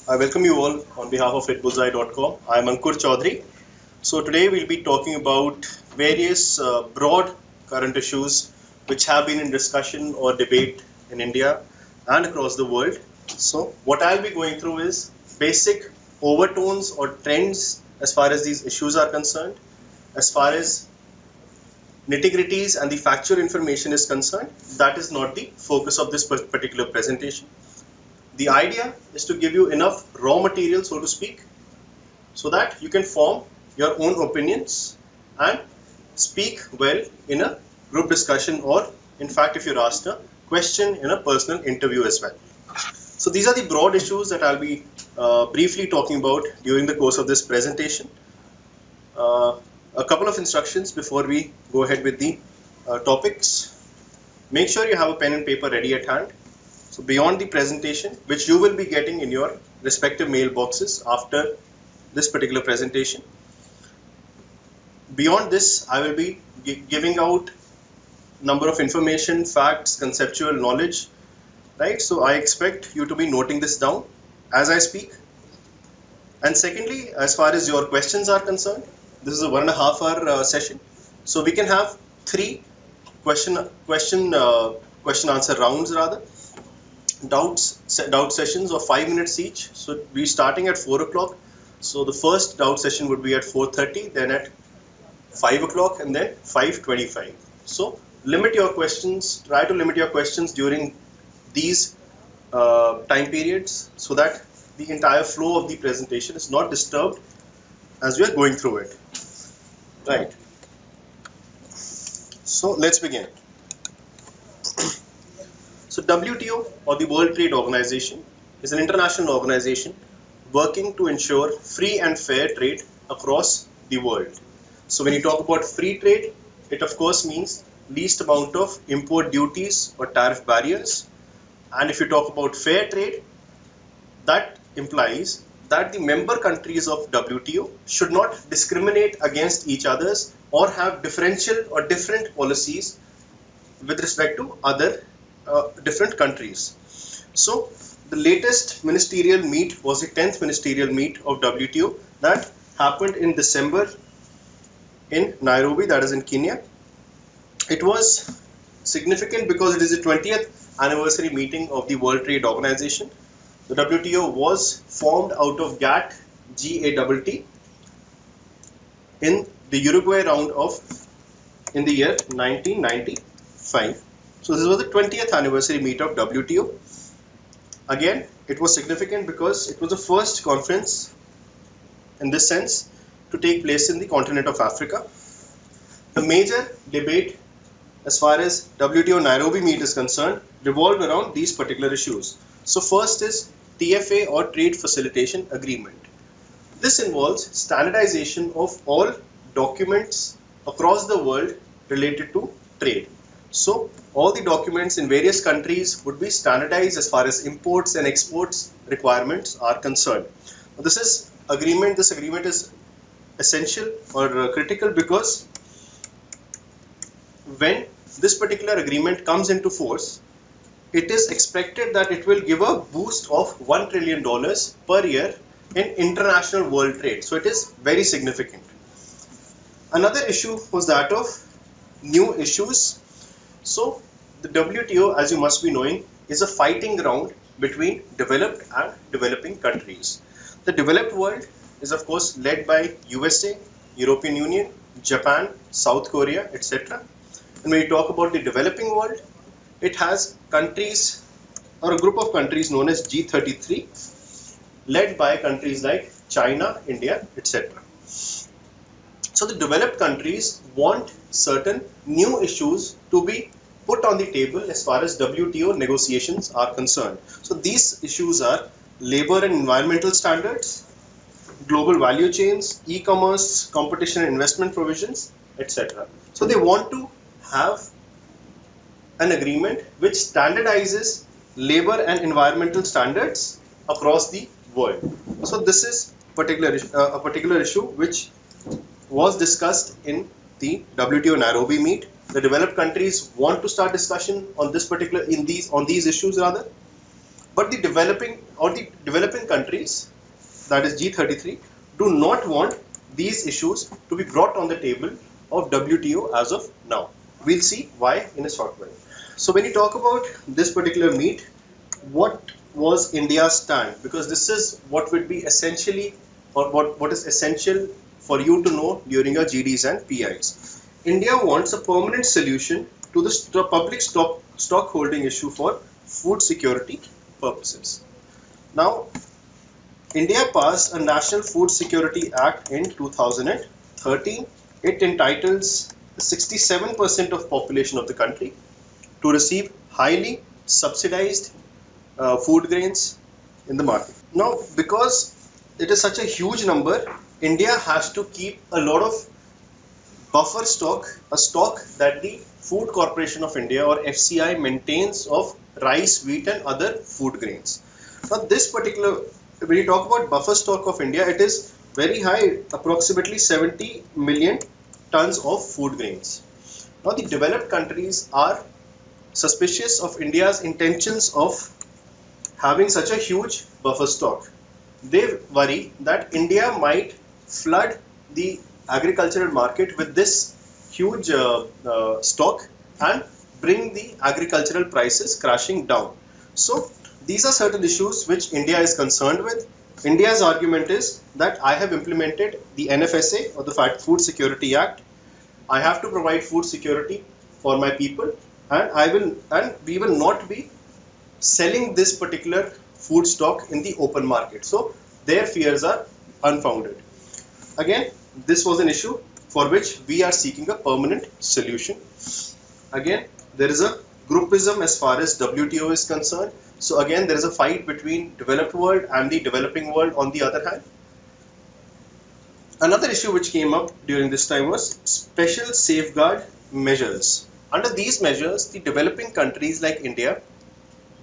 I welcome you all on behalf of hitbullseye.com. I am Ankur Chaudhary. So today we'll be talking about various broad current issues which have been in discussion or debate in India and across the world. So what I'll be going through is basic overtones or trends as far as these issues are concerned, as far as nitty-gritties and the factual information is concerned. That is not the focus of this particular presentation. The idea is to give you enough raw material, so to speak, so that you can form your own opinions and speak well in a group discussion, or in fact if you're asked a question in a personal interview as well. So these are the broad issues that I'll be briefly talking about during the course of this presentation. A couple of instructions before we go ahead with the topics. Make sure you have a pen and paper ready at hand. So beyond the presentation, which you will be getting in your respective mailboxes after this particular presentation, beyond this, I will be giving out number of information, facts, conceptual knowledge, right? So I expect you to be noting this down as I speak. And secondly, as far as your questions are concerned, this is a 1.5 hour session. So we can have 3 question answer rounds rather. Doubt sessions of 5 minutes each. So we're starting at 4 o'clock. So the first doubt session would be at 4:30, then at 5 o'clock, and then 5:25. So limit your questions, try to limit your questions during these time periods so that the entire flow of the presentation is not disturbed as we are going through it. Right. So let's begin. So WTO, or the World Trade Organization, is an international organization working to ensure free and fair trade across the world. So when you talk about free trade, it of course means least amount of import duties or tariff barriers. And if you talk about fair trade, that implies that the member countries of WTO should not discriminate against each others or have differential or different policies with respect to other different countries. So the latest ministerial meet was the 10th ministerial meet of WTO that happened in December in Nairobi, that is in Kenya. It was significant because it is the 20th anniversary meeting of the World Trade Organization. The WTO was formed out of GATT, GATT, in the Uruguay round of in the year 1995. So this was the 20th anniversary meet of WTO. Again, it was significant because it was the first conference in this sense to take place in the continent of Africa. The major debate as far as WTO Nairobi meet is concerned revolved around these particular issues. So first is TFA, or Trade Facilitation Agreement. This involves standardization of all documents across the world related to trade. So all the documents in various countries would be standardized as far as imports and exports requirements are concerned. This agreement is essential or critical because when this particular agreement comes into force, it is expected that it will give a boost of $1 trillion per year in international world trade. So it is very significant. Another issue was that of new issues. So the WTO, as you must be knowing, is a fighting ground between developed and developing countries. The developed world is of course led by USA, European Union, Japan, South Korea, etc. And when you talk about the developing world, it has countries or a group of countries known as G33, led by countries like China, India, etc. So the developed countries want certain new issues to be put on the table as far as WTO negotiations are concerned. So these issues are labor and environmental standards, global value chains, e-commerce, competition and investment provisions, etc. So they want to have an agreement which standardizes labor and environmental standards across the world. So this is a particular issue which was discussed in the WTO Nairobi meet. The developed countries want to start discussion on this particular on these issues rather. But the developing countries, that is G33, do not want these issues to be brought on the table of WTO as of now. We'll see why in a short while. So when you talk about this particular meet, what was India's stand? Because this is what would be essentially, or what is essential for you to know during your GDs and PIs. India wants a permanent solution to the public stock holding issue for food security purposes. Now, India passed a National Food Security Act in 2013. It entitles 67% of population of the country to receive highly subsidized food grains in the market. Now, because it is such a huge number, India has to keep a lot of buffer stock, a stock that the Food Corporation of India or FCI maintains of rice, wheat and other food grains. Now this particular, when you talk about buffer stock of India, it is very high, approximately 70 million tons of food grains. Now the developed countries are suspicious of India's intentions of having such a huge buffer stock. They worry that India might flood the agricultural market with this huge stock and bring the agricultural prices crashing down. So these are certain issues which India is concerned with. India's argument is that I have implemented the NFSA or the Food Security Act. I have to provide food security for my people, and we will not be selling this particular food stock in the open market. So their fears are unfounded. Again, this was an issue for which we are seeking a permanent solution. Again, there is a groupism as far as WTO is concerned. So again, there is a fight between developed world and the developing world on the other hand. Another issue which came up during this time was special safeguard measures. Under these measures, the developing countries like India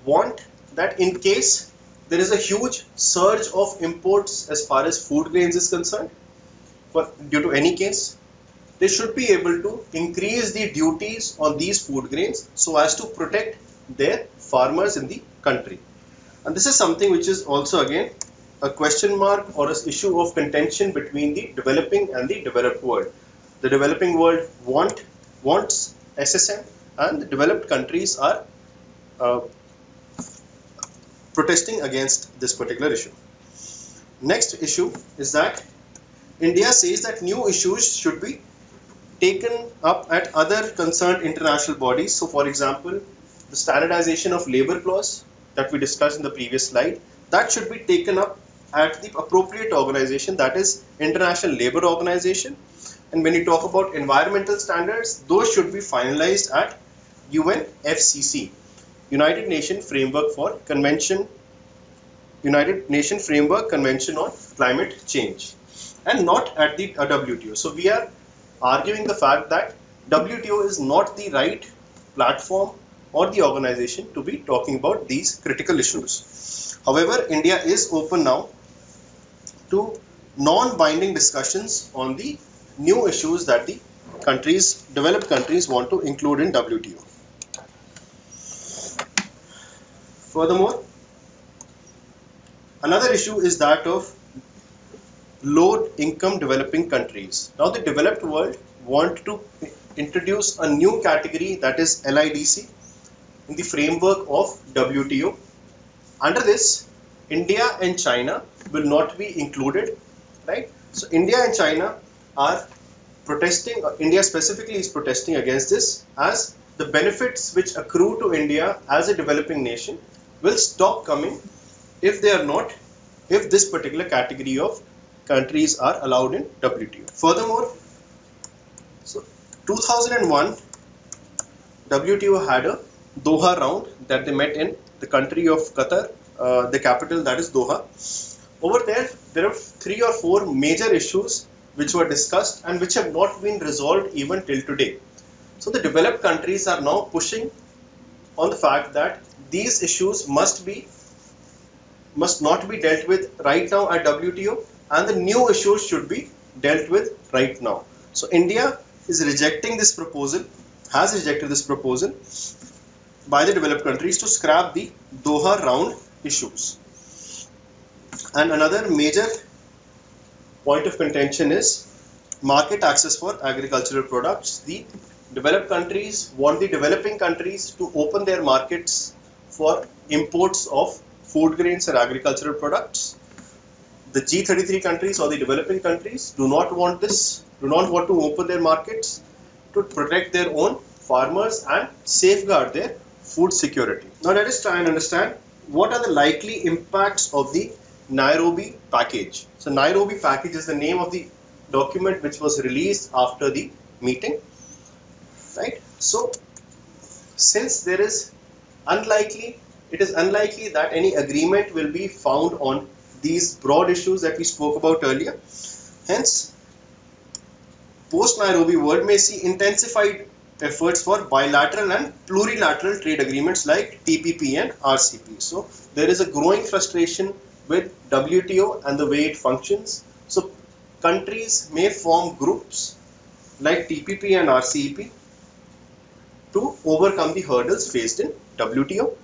want that in case there is a huge surge of imports as far as food grains is concerned, due to any case, they should be able to increase the duties on these food grains so as to protect their farmers in the country. And this is something which is also again a question mark or an issue of contention between the developing and the developed world. The developing world wants SSM and the developed countries are protesting against this particular issue. Next issue is that India says that new issues should be taken up at other concerned international bodies. So for example, the standardization of labor clause that we discussed in the previous slide, that should be taken up at the appropriate organization, that is International Labour Organization. And when you talk about environmental standards, those should be finalized at UNFCCC, United Nations Framework Convention on Climate Change, and not at the WTO. So we are arguing the fact that WTO is not the right platform or the organization to be talking about these critical issues. However, India is open now to non-binding discussions on the new issues that the developed countries want to include in WTO. Furthermore, another issue is that of low income developing countries. Now the developed world want to introduce a new category, that is LIDC, in the framework of WTO. Under this, India and China will not be included, right? So India and China are protesting, India specifically is protesting against this, as the benefits which accrue to India as a developing nation will stop coming if this particular category of countries are allowed in WTO. Furthermore, so 2001, WTO had a Doha round that they met in the country of Qatar, the capital, that is Doha. Over there are 3 or 4 major issues which were discussed and which have not been resolved even till today. So the developed countries are now pushing on the fact that these issues must not be dealt with right now at WTO, and the new issues should be dealt with right now. So India is rejecting this proposal, has rejected this proposal by the developed countries to scrap the Doha round issues. And another major point of contention is market access for agricultural products. The developed countries want the developing countries to open their markets for imports of food grains and agricultural products. The G33 countries or the developing countries do not want this, do not want to open their markets to protect their own farmers and safeguard their food security. Now let us try and understand what are the likely impacts of the Nairobi package. So Nairobi package is the name of the document which was released after the meeting, right? So since it is unlikely that any agreement will be found on these broad issues that we spoke about earlier, hence post-Nairobi world may see intensified efforts for bilateral and plurilateral trade agreements like TPP and RCP. So there is a growing frustration with WTO and the way it functions. So countries may form groups like TPP and RCEP to overcome the hurdles faced in WTO.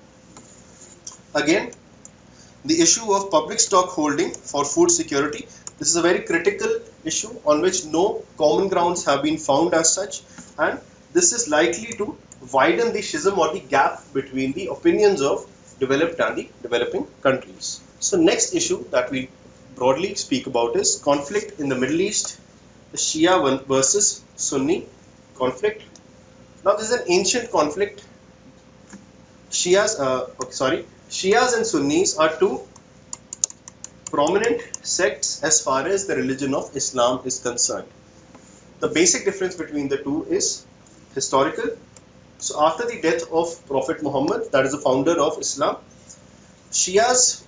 Again, the issue of public stock holding for food security. This is a very critical issue on which no common grounds have been found as such, and this is likely to widen the schism or the gap between the opinions of developed and the developing countries. So next issue that we broadly speak about is conflict in the Middle East, the Shia versus Sunni conflict. Now this is an ancient conflict. Shias and Sunnis are two prominent sects as far as the religion of Islam is concerned. The basic difference between the two is historical. So after the death of Prophet Muhammad, that is the founder of Islam, Shias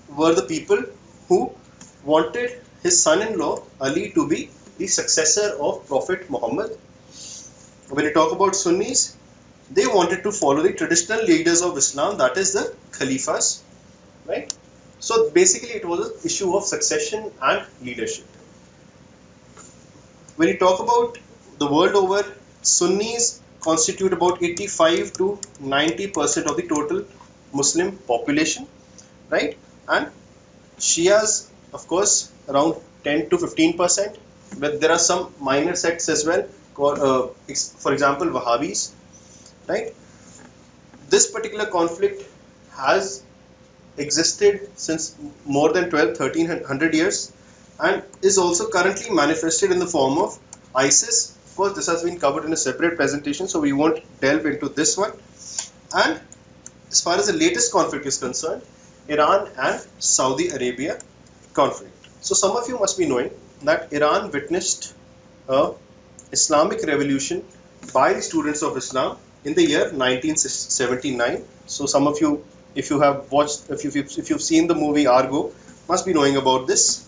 were the people who wanted his son-in-law Ali to be the successor of Prophet Muhammad. When you talk about Sunnis, they wanted to follow the traditional leaders of Islam, that is the Khalifas, right? So basically it was an issue of succession and leadership. When you talk about the world over, Sunnis constitute about 85 to 90% of the total Muslim population, right? And Shias, of course, around 10 to 15%, but there are some minor sects as well, for example, Wahhabis, right? This particular conflict has existed since more than 1300 years and is also currently manifested in the form of ISIS. Of course, this has been covered in a separate presentation, so we won't delve into this one. And as far as the latest conflict is concerned, Iran and Saudi Arabia conflict. So some of you must be knowing that Iran witnessed a Islamic revolution by the students of Islam in the year 1979. So some of you, if you have watched, if you've seen the movie Argo, must be knowing about this,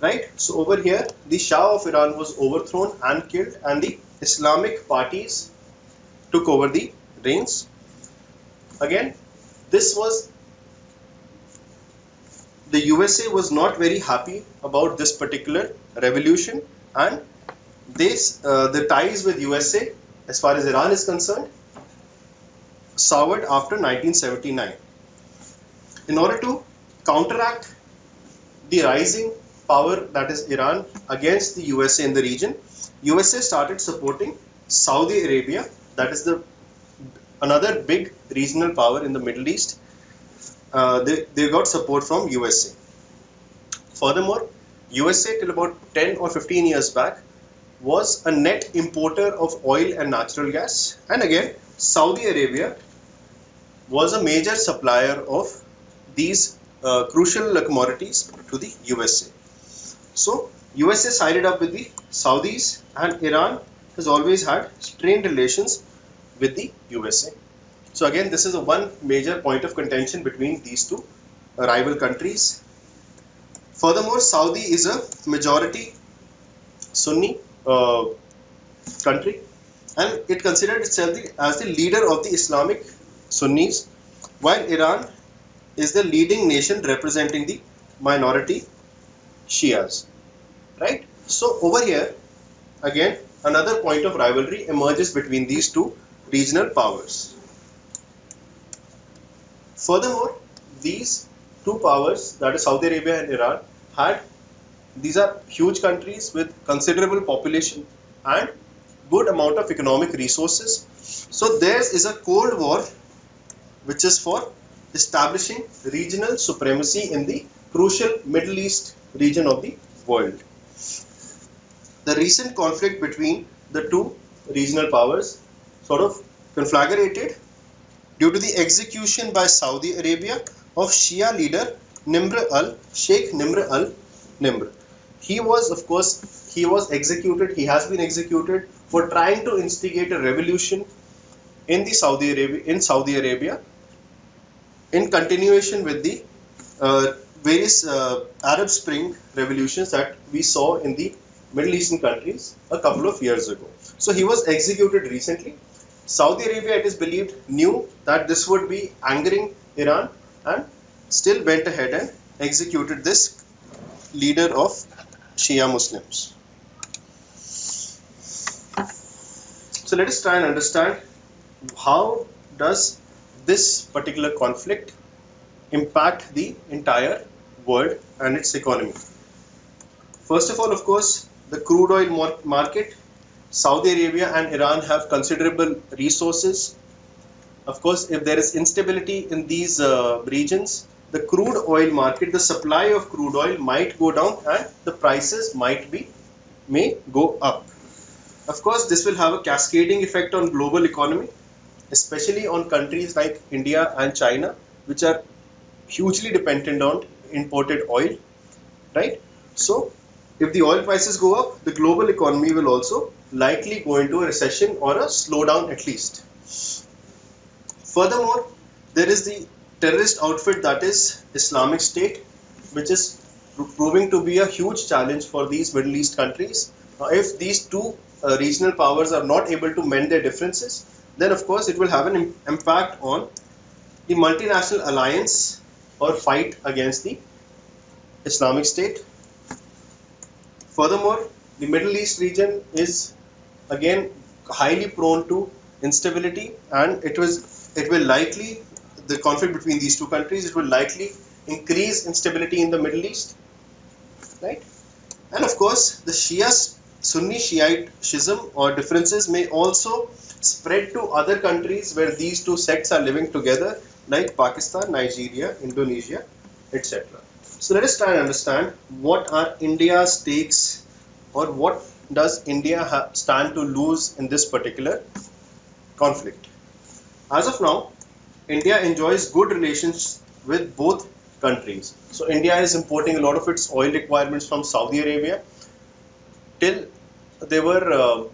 right? So over here, the Shah of Iran was overthrown and killed, and the Islamic parties took over the reins. Again, the USA was not very happy about this particular revolution, and the ties with USA as far as Iran is concerned soured after 1979. In order to counteract the rising power, that is Iran, against the USA in the region, USA started supporting Saudi Arabia, that is another big regional power in the Middle East. They got support from USA. Furthermore, USA till about 10 or 15 years back was a net importer of oil and natural gas, and again Saudi Arabia was a major supplier of these crucial commodities to the USA. So USA sided up with the Saudis, and Iran has always had strained relations with the USA. So again, this is one major point of contention between these two rival countries. Furthermore, Saudi is a majority Sunni country, and it considered itself as the leader of the Islamic Sunnis, while Iran is the leading nation representing the minority Shias, right? So over here, again, another point of rivalry emerges between these two regional powers. Furthermore, these two powers, that is Saudi Arabia and Iran, these are huge countries with considerable population and good amount of economic resources. So there is a Cold War which is for establishing regional supremacy in the crucial Middle East region of the world. The recent conflict between the two regional powers sort of conflagrated due to the execution by Saudi Arabia of Shia leader Sheikh Nimr al-Nimr. He was executed, he has been executed for trying to instigate a revolution in Saudi Arabia in continuation with the various Arab Spring revolutions that we saw in the Middle Eastern countries a couple of years ago. So he was executed recently. Saudi Arabia, it is believed, knew that this would be angering Iran and still went ahead and executed this leader of Shia Muslims. So let us try and understand how does this particular conflict impact the entire world and its economy. First of all, of course, the crude oil market. Saudi Arabia and Iran have considerable resources. Of course, if there is instability in these regions, the crude oil market, the supply of crude oil might go down and the prices may go up. Of course, this will have a cascading effect on global economy, especially on countries like India and China, which are hugely dependent on imported oil, right? So if the oil prices go up, the global economy will also likely go into a recession or a slowdown at least. Furthermore, there is the terrorist outfit that is Islamic State, which is proving to be a huge challenge for these Middle East countries. If these two regional powers are not able to mend their differences, then of course it will have an impact on the multinational alliance or fight against the Islamic State. Furthermore, the Middle East region is again highly prone to instability, and the conflict between these two countries, it will likely increase instability in the Middle East, right? And of course, the Sunni Shiite schism or differences may also spread to other countries where these two sects are living together, like Pakistan, Nigeria, Indonesia, etc. So let us try and understand what are India's stakes, or what does India stand to lose in this particular conflict. As of now, India enjoys good relations with both countries. So India is importing a lot of its oil requirements from Saudi Arabia. Till there were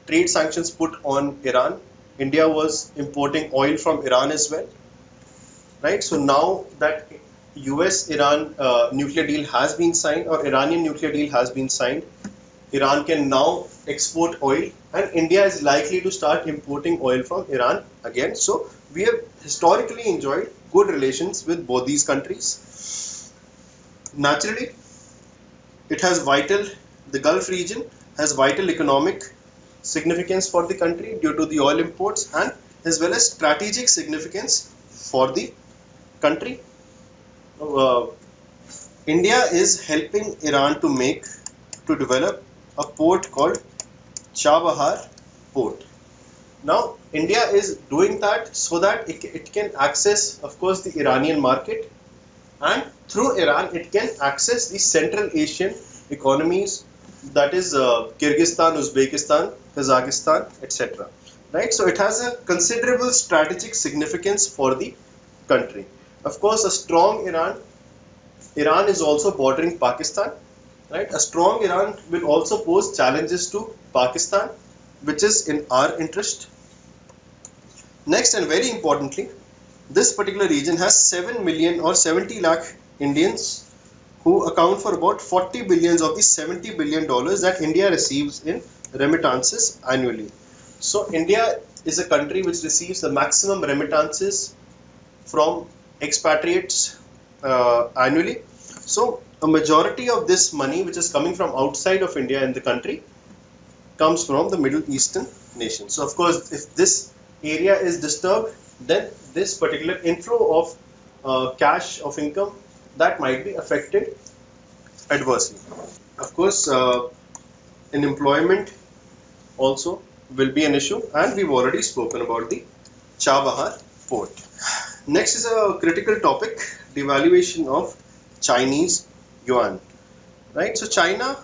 trade sanctions put on Iran, India was importing oil from Iran as well, right? So now that US-Iran nuclear deal has been signed, or Iranian nuclear deal has been signed, Iran can now export oil, and India is likely to start importing oil from Iran again. So we have historically enjoyed good relations with both these countries. Naturally, the Gulf region has vital economic significance for the country due to the oil imports, and as well as strategic significance for the country. India is helping Iran to develop a port called Chabahar port. Now, India is doing that so that it can access, of course, the Iranian market, and through Iran, it can access the Central Asian economies, that is Kyrgyzstan, Uzbekistan, Kazakhstan, etc. Right? So it has a considerable strategic significance for the country. Of course, a strong Iran is also bordering Pakistan, right? A strong Iran will also pose challenges to Pakistan, which is in our interest. Next, and very importantly, this particular region has 7 million or 70 lakh Indians who account for about 40 billions of the $70 billion that India receives in remittances annually. So India is a country which receives the maximum remittances from expatriates annually. So a majority of this money which is coming from outside of India in the country comes from the Middle Eastern nations. So of course, if this area is disturbed, then this particular inflow of cash of income, that might be affected adversely. Of course, unemployment also will be an issue, and we've already spoken about the Chabahar port. Next is a critical topic, devaluation of Chinese yuan. Right, so China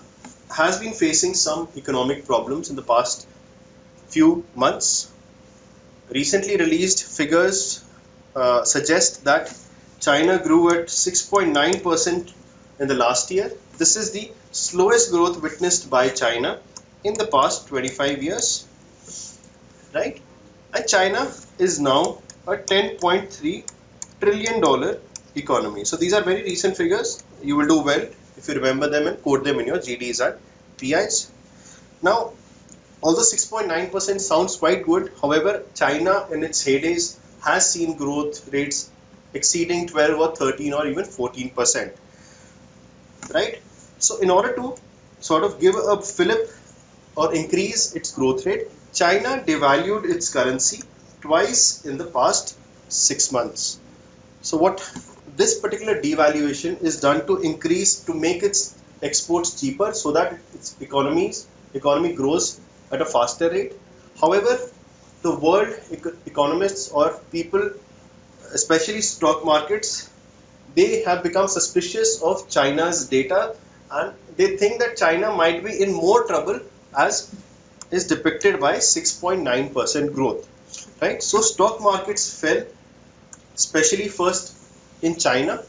has been facing some economic problems in the past few months. Recently released figures suggest that China grew at 6.9% in the last year. This is the slowest growth witnessed by China in the past 25 years, right? And China is now a $10.3 trillion economy. So these are very recent figures. You will do well if you remember them and quote them in your GDs and PIs. Now, although 6.9% sounds quite good, however, China in its heydays has seen growth rates exceeding 12 or 13 or even 14%, right? So in order to sort of give a fillip or increase its growth rate, China devalued its currency twice in the past 6 months. So what this particular devaluation is done to increase, to make its exports cheaper so that its economy grows at a faster rate. However, the world economists or people, especially stock markets, they have become suspicious of China's data, and they think that China might be in more trouble as is depicted by 6.9% growth, right? So stock markets fell, especially first in China,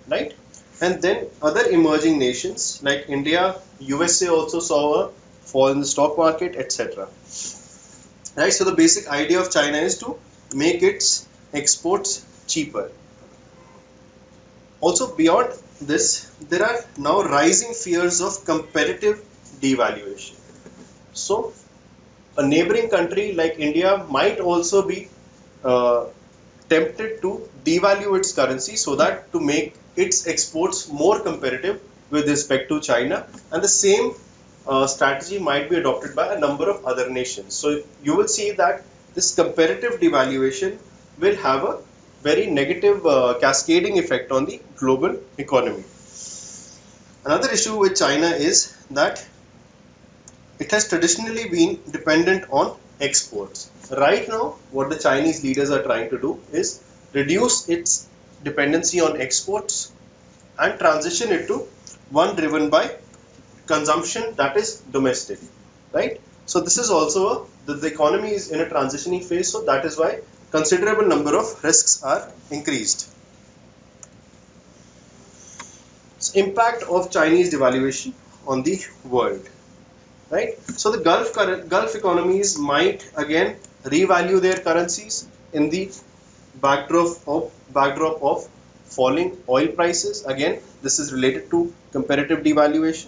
right? And then other emerging nations like India, USA also saw a fall in the stock market, etc. Right? So the basic idea of China is to make its exports cheaper. Also, beyond this, there are now rising fears of competitive devaluation. So a neighboring country like India might also be tempted to devalue its currency so that to make its exports more competitive with respect to China, and the same strategy might be adopted by a number of other nations. So you will see that this comparative devaluation will have a very negative cascading effect on the global economy. Another issue with China is that it has traditionally been dependent on exports. Right now, what the Chinese leaders are trying to do is reduce its dependency on exports and transition it to one driven by consumption, that is domestic, right? So this is also the economy is in a transitioning phase, so that is why considerable number of risks are increased. So impact of Chinese devaluation on the world, right? So the Gulf economies might again revalue their currencies in the backdrop of falling oil prices. Again, this is related to comparative devaluation,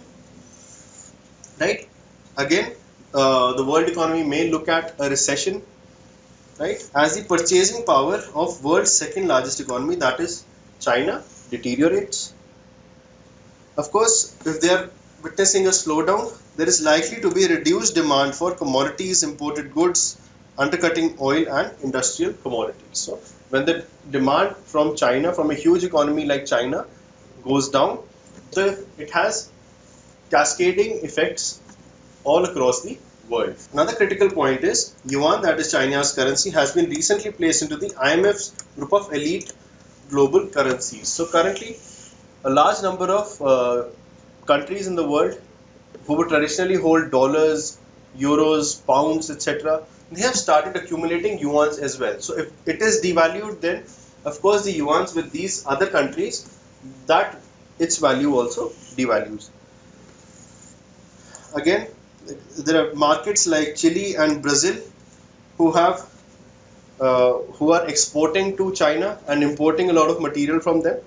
right? Again, the world economy may look at a recession, right? As the purchasing power of world's second largest economy, that is China, deteriorates. Of course, if they are witnessing a slowdown, there is likely to be reduced demand for commodities, imported goods, undercutting oil and industrial commodities. So when the demand from China, from a huge economy like China, goes down, it has cascading effects all across the world. Another critical point is yuan, that is China's currency, has been recently placed into the IMF's group of elite global currencies. So currently, a large number of countries in the world who would traditionally hold dollars, euros, pounds, etc., they have started accumulating yuans as well. So if it is devalued, then of course the yuans with these other countries, that its value also devalues. Again, there are markets like Chile and Brazil who are exporting to China and importing a lot of material from them.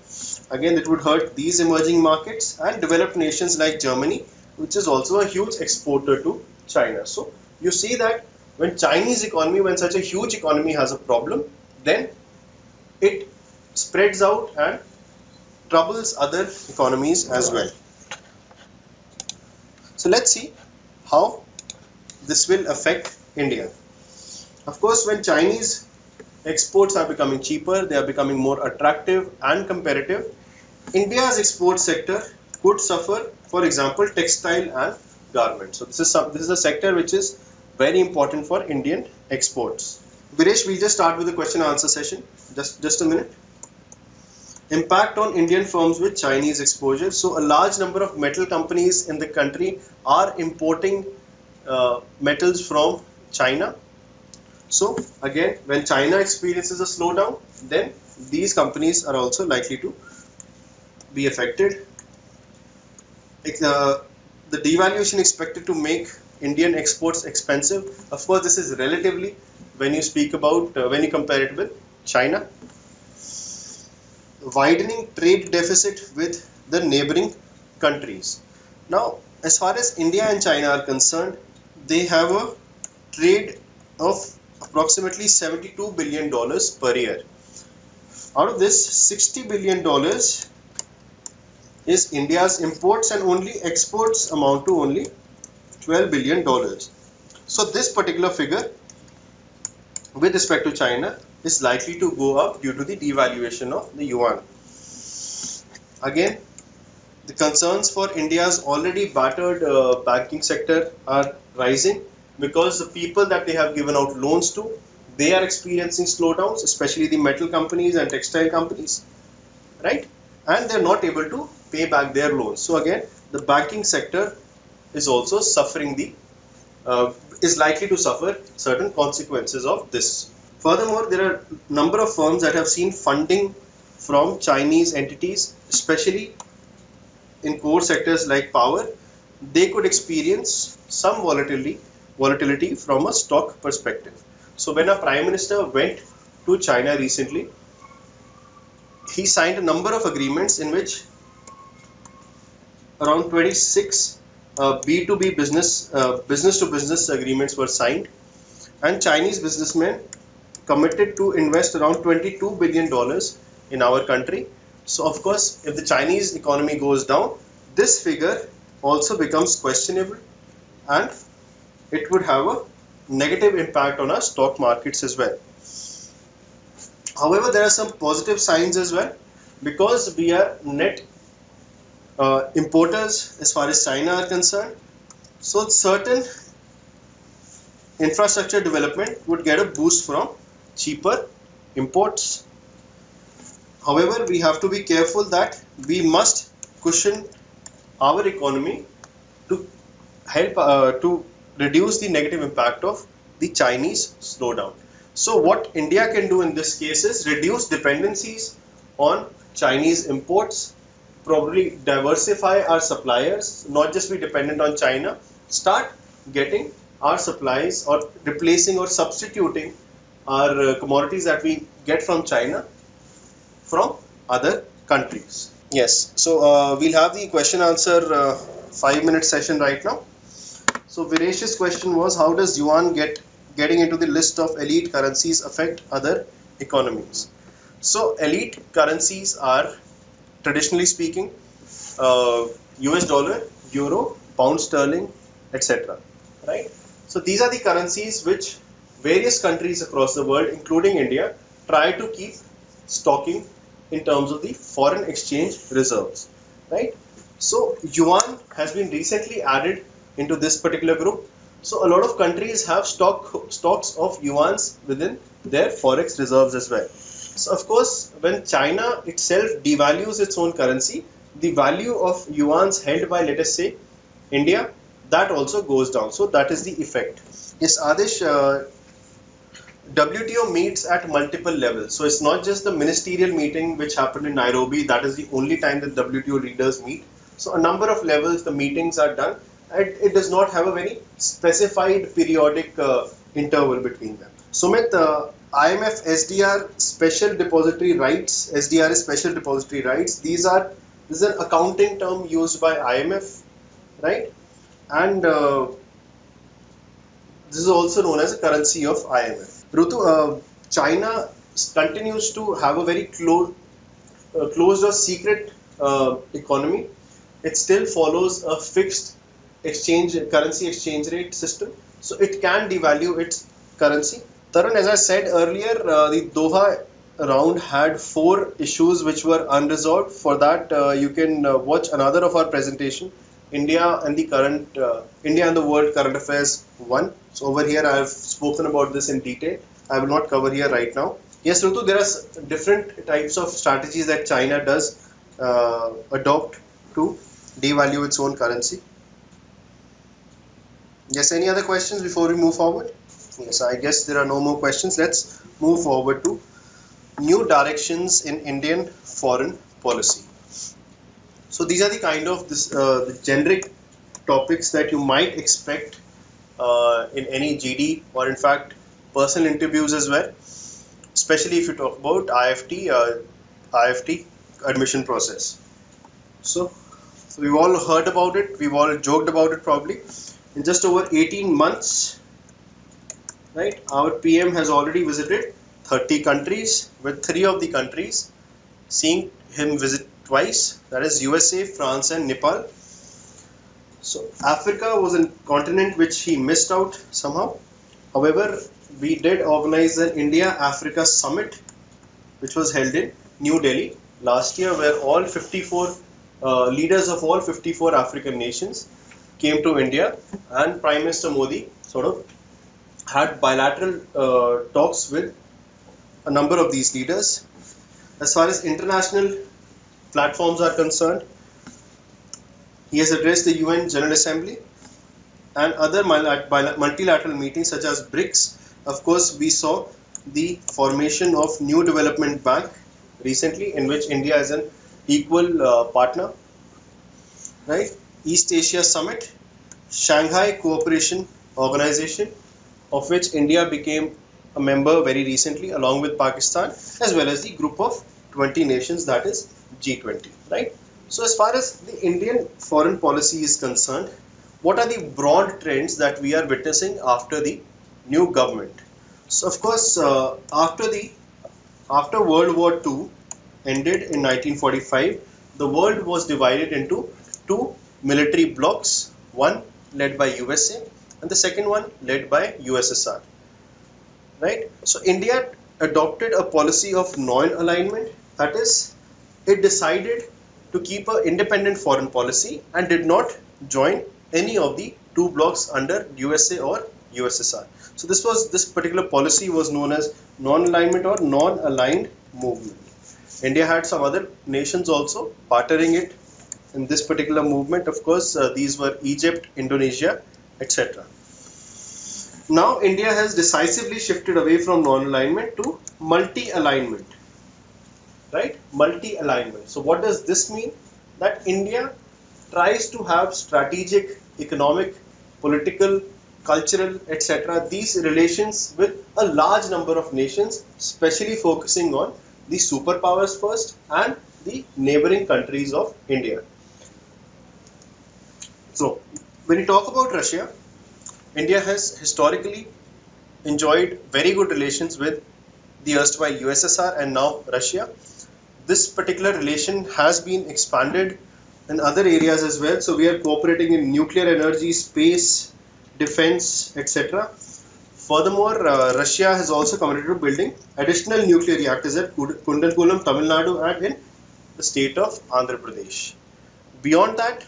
Again, it would hurt these emerging markets, and developed nations like Germany, which is also a huge exporter to China. So you see that when Chinese economy, when such a huge economy has a problem, then it spreads out and troubles other economies as well. So let's see how this will affect India. Of course, when Chinese exports are becoming cheaper, they are becoming more attractive and competitive. India's export sector could suffer, for example, textile and garments. So this is a sector which is very important for Indian exports. Viresh, we'll just start with the question and answer session. Just a minute. Impact on Indian firms with Chinese exposure. So a large number of metal companies in the country are importing metals from China. So again, when China experiences a slowdown, then these companies are also likely to be affected. The devaluation expected to make Indian exports expensive. Of course, this is relatively when you speak about when you compare it with China. Widening trade deficit with the neighboring countries. Now, as far as India and China are concerned, they have a trade of approximately $72 billion per year. Out of this, $60 billion is India's imports, and only exports amount to only $12 billion. So this particular figure with respect to China is likely to go up due to the devaluation of the yuan. Again, the concerns for India's already battered banking sector are rising because the people that they have given out loans to, they are experiencing slowdowns, especially the metal companies and textile companies, right? And they're not able to pay back their loans. So again, the banking sector is also suffering is likely to suffer certain consequences of this. Furthermore, there are a number of firms that have seen funding from Chinese entities, especially in core sectors like power. They could experience some volatility from a stock perspective. So when a Prime Minister went to China recently, he signed a number of agreements in which around 26 B2B business to business agreements were signed, and Chinese businessmen committed to invest around $22 billion in our country. So of course, if the Chinese economy goes down, this figure also becomes questionable, and it would have a negative impact on our stock markets as well. However, there are some positive signs as well, because we are net importers as far as China are concerned. So certain infrastructure development would get a boost from cheaper imports. However, we have to be careful that we must cushion our economy to help to reduce the negative impact of the Chinese slowdown. So what India can do in this case is reduce dependencies on Chinese imports, probably diversify our suppliers, not just be dependent on China, start getting our supplies or replacing or substituting our commodities that we get from China from other countries. Yes, so we'll have the question answer 5-minute session right now. So Viresh's question was, how does yuan getting into the list of elite currencies affect other economies? So elite currencies are, traditionally speaking, US dollar, euro, pound sterling, etc. Right? So these are the currencies which various countries across the world, including India, try to keep stocking in terms of the foreign exchange reserves. Right? So yuan has been recently added into this particular group. So a lot of countries have stocks of yuans within their forex reserves as well. So of course, when China itself devalues its own currency, the value of yuans held by, let us say, India, that also goes down. So that is the effect. Yes, Adish, WTO meets at multiple levels. So it's not just the ministerial meeting which happened in Nairobi. That is the only time that WTO leaders meet. So a number of levels the meetings are done. It does not have a very specified periodic interval between them. Sumit, IMF SDR special depository rights. SDR is special depository rights. This is an accounting term used by IMF, right? And this is also known as a currency of IMF. Rutu, China continues to have a very closed or secret economy. It still follows a fixed currency exchange rate system. So it can devalue its currency. Tarun, as I said earlier, the Doha round had 4 issues which were unresolved. For that, you can watch another of our presentation, India and the World Current Affairs 1. So over here, I have spoken about this in detail. I will not cover here right now. Yes, Rutu, there are different types of strategies that China does adopt to devalue its own currency. Yes, any other questions before we move forward? Yes, I guess there are no more questions. Let's move forward to new directions in Indian foreign policy. So these are the kind of the generic topics that you might expect in any GD or in fact personal interviews as well, especially if you talk about IFT admission process. So we've all heard about it, we've all joked about it probably. In just over 18 months, right, our PM has already visited 30 countries, with 3 of the countries seeing him visit twice, that is USA, France and Nepal. So Africa was a continent which he missed out somehow. However, we did organize an India-Africa summit which was held in New Delhi last year, where all 54 leaders of all 54 African nations came to India, and Prime Minister Modi sort of had bilateral talks with a number of these leaders. As far as international platforms are concerned, he has addressed the UN General Assembly and other multilateral meetings such as BRICS. Of course, we saw the formation of New Development Bank recently, in which India is an equal partner, right? East Asia Summit, Shanghai Cooperation Organization, of which India became a member very recently along with Pakistan, as well as the group of 20 nations, that is G20, right? So as far as the Indian foreign policy is concerned, what are the broad trends that we are witnessing after the new government? So of course, after World War II ended in 1945, the world was divided into 2 military blocks, one led by USA and the second one led by USSR, right? So India adopted a policy of non-alignment, that is, it decided to keep an independent foreign policy and did not join any of the 2 blocks under USA or USSR. So this particular policy was known as non-alignment or non-aligned movement. India had some other nations also partnering it in this particular movement. Of course, these were Egypt, Indonesia, etc. Now India has decisively shifted away from non-alignment to multi-alignment, right? Multi-alignment. So what does this mean? That India tries to have strategic, economic, political, cultural, etc. these relations with a large number of nations, especially focusing on the superpowers first and the neighboring countries of India. So when you talk about Russia, India has historically enjoyed very good relations with the erstwhile USSR and now Russia. This particular relation has been expanded in other areas as well. So we are cooperating in nuclear energy, space, defense, etc. Furthermore, Russia has also committed to building additional nuclear reactors at Kundankulam, Tamil Nadu and in the state of Andhra Pradesh. Beyond that,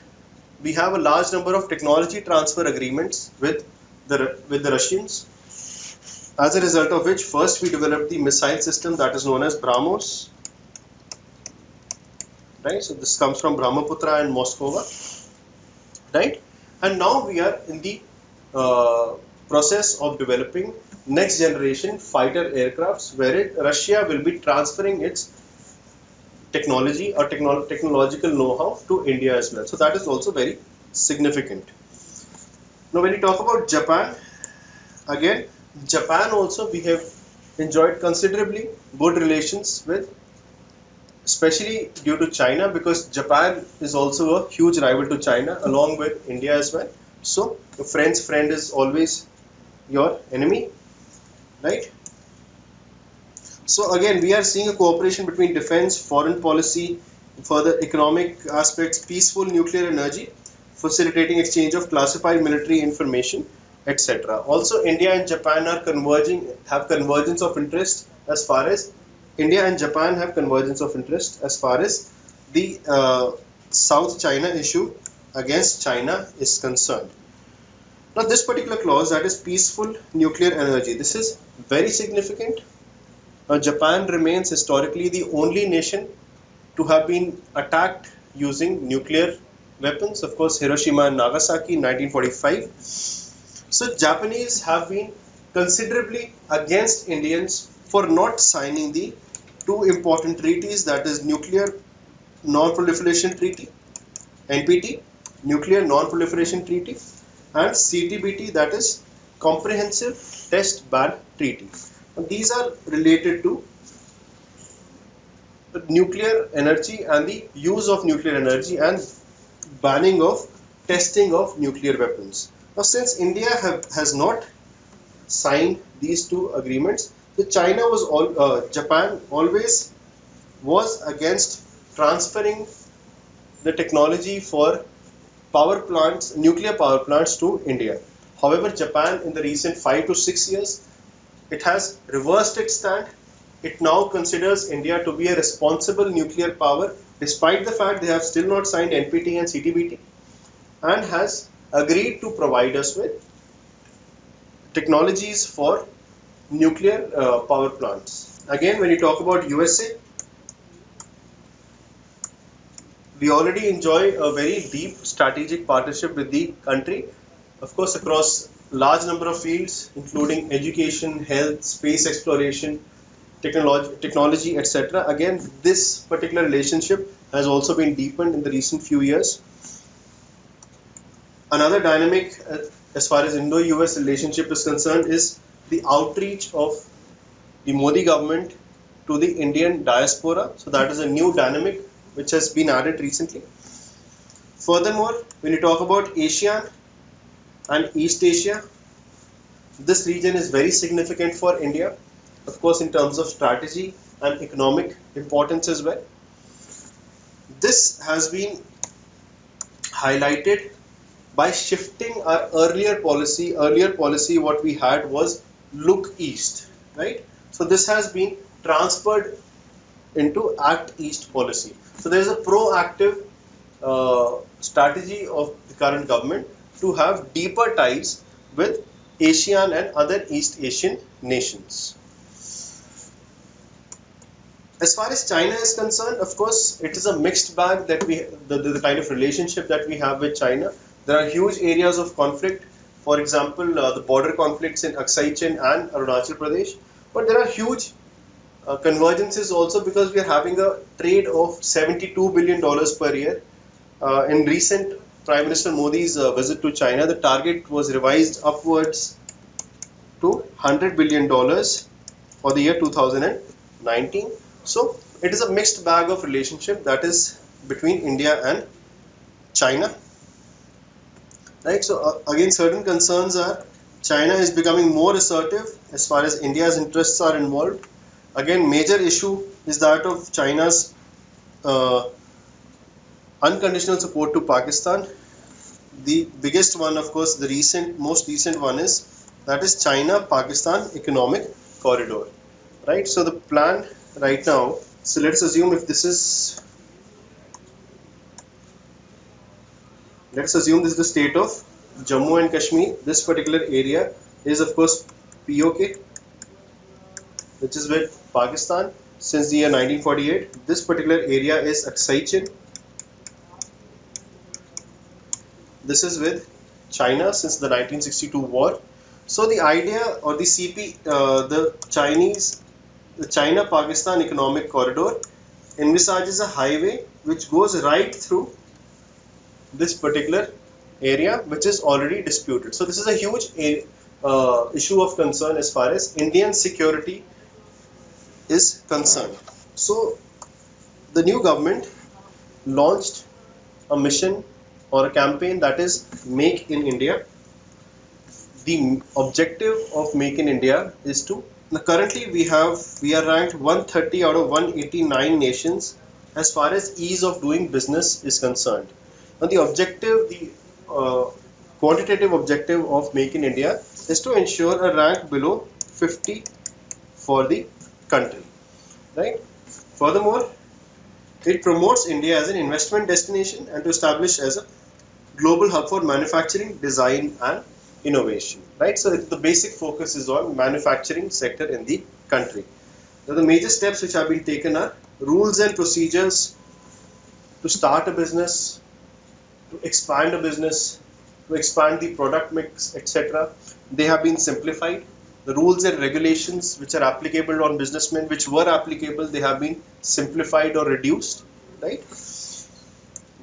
we have a large number of technology transfer agreements with the Russians, as a result of which first we developed the missile system that is known as BrahMos, right? So this comes from Brahmaputra and Moskova, right? And now we are in the process of developing next generation fighter aircrafts, wherein Russia will be transferring its technology or technological know-how to India as well. So that is also very significant. Now when you talk about Japan, again Japan also we have enjoyed considerably good relations with, especially due to China, because Japan is also a huge rival to China along with India as well. So a friend's friend is always your enemy, right? So again we are seeing a cooperation between defense, foreign policy, further economic aspects, peaceful nuclear energy, facilitating exchange of classified military information, etc. Also, India and Japan are converging, have convergence of interest as far as India and Japan have convergence of interest as far as the South China issue against China is concerned. Now, this particular clause, that is peaceful nuclear energy, this is very significant. Now, Japan remains historically the only nation to have been attacked using nuclear weapons. Of course, Hiroshima and Nagasaki in 1945. So, Japanese have been considerably against Indians for not signing the two important treaties, that is Nuclear Non-Proliferation Treaty, NPT, Nuclear Non-Proliferation Treaty, and CTBT, that is Comprehensive Test Ban Treaty. And these are related to nuclear energy and the use of nuclear energy and banning of testing of nuclear weapons. Now, since India has not signed these two agreements, so Japan always was against transferring the technology for power plants, nuclear power plants to India. However, Japan in the recent 5 to 6 years, it has reversed its stand. It now considers India to be a responsible nuclear power, despite the fact they have still not signed NPT and CTBT, and has agreed to provide us with technologies for nuclear power plants. Again, when you talk about USA, we already enjoy a very deep strategic partnership with the country, of course, across large number of fields, including education, health, space exploration, technology, etc. Again, this particular relationship has also been deepened in the recent few years. Another dynamic as far as Indo-US relationship is concerned is the outreach of the Modi government to the Indian diaspora. So that is a new dynamic which has been added recently. Furthermore, when you talk about ASEAN and East Asia, this region is very significant for India, of course, in terms of strategy and economic importance as well. This has been highlighted by shifting our earlier policy. Earlier policy what we had was look east, right? So this has been transferred into Act East policy. So there is a proactive strategy of the current government to have deeper ties with ASEAN and other East Asian nations. As far as China is concerned, of course, it is a mixed bag that the kind of relationship that we have with China. There are huge areas of conflict. For example, the border conflicts in Aksai Chin and Arunachal Pradesh. But there are huge convergences also, because we are having a trade of $72 billion per year. In recent Prime Minister Modi's visit to China, the target was revised upwards to $100 billion for the year 2019. So it is a mixed bag of relationship that is between India and China. Right. So again, certain concerns are China is becoming more assertive as far as India's interests are involved. Again, major issue is that of China's unconditional support to Pakistan. The biggest one, of course, the most recent one is China-Pakistan economic corridor. Right. So the plan right now. So let's assume this is the state of Jammu and Kashmir. This particular area is, of course, POK, which is with Pakistan since the year 1948. This particular area is Aksai Chin. This is with China since the 1962 war. So the idea, or the CP, the China-Pakistan economic corridor envisages a highway which goes right through this particular area, which is already disputed. So this is a huge issue of concern as far as Indian security is concerned. So the new government launched a mission or a campaign, that is Make in India. The objective of Make in India is to, currently we are ranked 130 out of 189 nations as far as ease of doing business is concerned. Now the objective, the quantitative objective of Make in India is to ensure a rank below 50 for the country, right? Furthermore, it promotes India as an investment destination and to establish as a global hub for manufacturing, design and innovation, right? So the basic focus is on manufacturing sector in the country. Now the major steps which have been taken are rules and procedures to start a business, to expand a business, to expand the product mix, etc. They have been simplified. The rules and regulations which are applicable on businessmen, which were applicable, they have been simplified or reduced, right?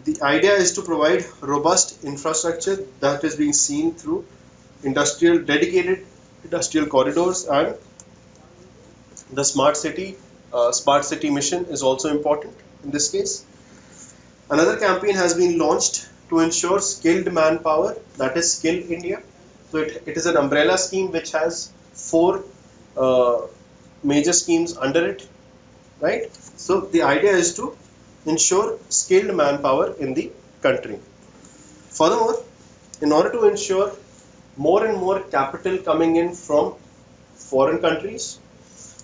The idea is to provide robust infrastructure that is being seen through dedicated industrial corridors, and the smart city mission is also important in this case. Another campaign has been launched to ensure skilled manpower, that is Skill India. So it is an umbrella scheme which has four major schemes under it, right? So the idea is to ensure skilled manpower in the country. Furthermore, in order to ensure more and more capital coming in from foreign countries,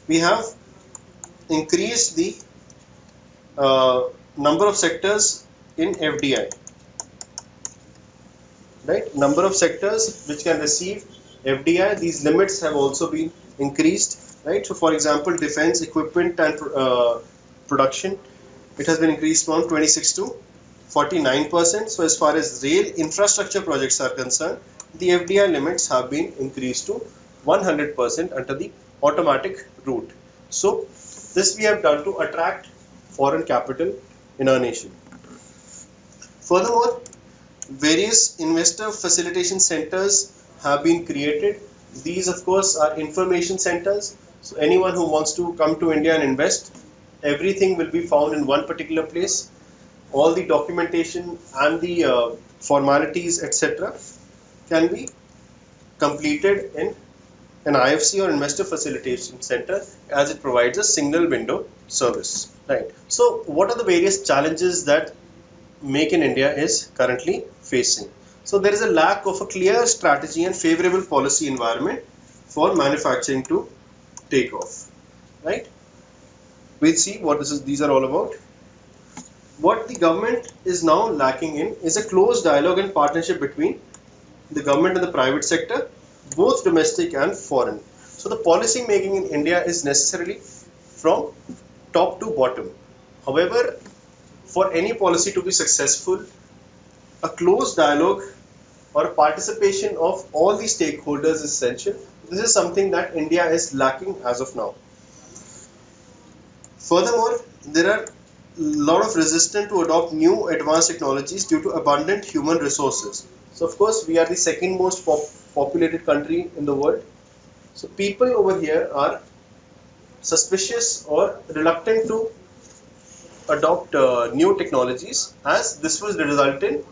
we have increased the number of sectors in FDI, right? Number of sectors which can receive FDI, these limits have also been increased, right? So for example, defense equipment and production, it has been increased from 26 to 49%. So as far as rail infrastructure projects are concerned, the FDI limits have been increased to 100% under the automatic route. So this we have done to attract foreign capital in our nation. Furthermore, various investor facilitation centers have been created. These of course are information centers. So anyone who wants to come to India and invest, everything will be found in one particular place. All the documentation and the formalities, etc., can be completed in an IFC or investor facilitation center, as it provides a single window service, right? So what are the various challenges that Make in India is currently facing? So there is a lack of a clear strategy and favorable policy environment for manufacturing to take off, right? We'll see what these are all about. What the government is now lacking in is a close dialogue and partnership between the government and the private sector, both domestic and foreign. So the policy making in India is necessarily from top to bottom. However, for any policy to be successful, a close dialogue or a participation of all the stakeholders is essential. This is something that India is lacking as of now. Furthermore, there are a lot of resistance to adopt new advanced technologies due to abundant human resources. So of course, we are the second most populated country in the world. So people over here are suspicious or reluctant to adopt new technologies, as this will result in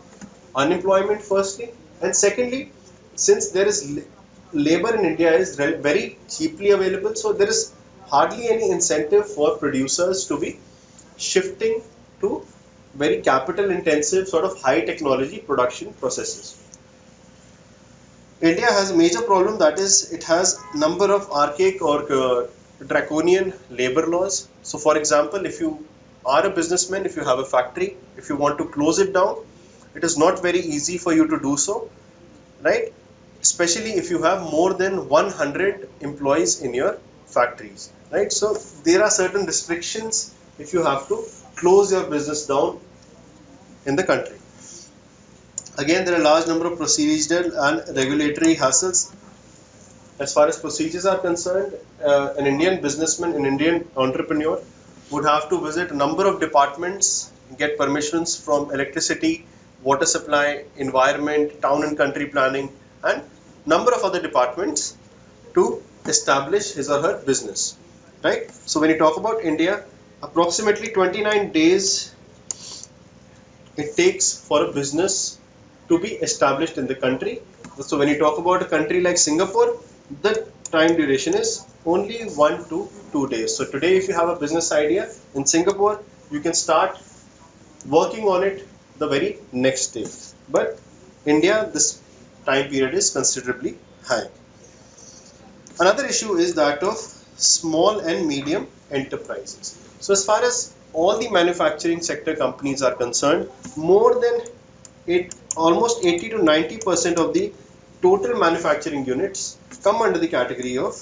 unemployment firstly, and secondly, since there is labor in India is very cheaply available, so there is hardly any incentive for producers to be shifting to very capital intensive sort of high technology production processes. India has a major problem, that is it has number of archaic or draconian labor laws. So for example, if you are a businessman, if you have a factory, if you want to close it down, it is not very easy for you to do so, right? Especially if you have more than 100 employees in your factories, right? So there are certain restrictions if you have to close your business down in the country. Again, there are a large number of procedural and regulatory hassles. As far as procedures are concerned, an Indian businessman, an Indian entrepreneur would have to visit a number of departments, get permissions from electricity, water supply, environment, town and country planning, and number of other departments to establish his or her business, right? So when you talk about India, approximately 29 days it takes for a business to be established in the country. So when you talk about a country like Singapore, the time duration is only 1 to 2 days. So today, if you have a business idea in Singapore, you can start working on it the very next day. But India, this time period is considerably high. Another issue is that of small and medium enterprises. So as far as all the manufacturing sector companies are concerned, more than almost 80 to 90% of the total manufacturing units come under the category of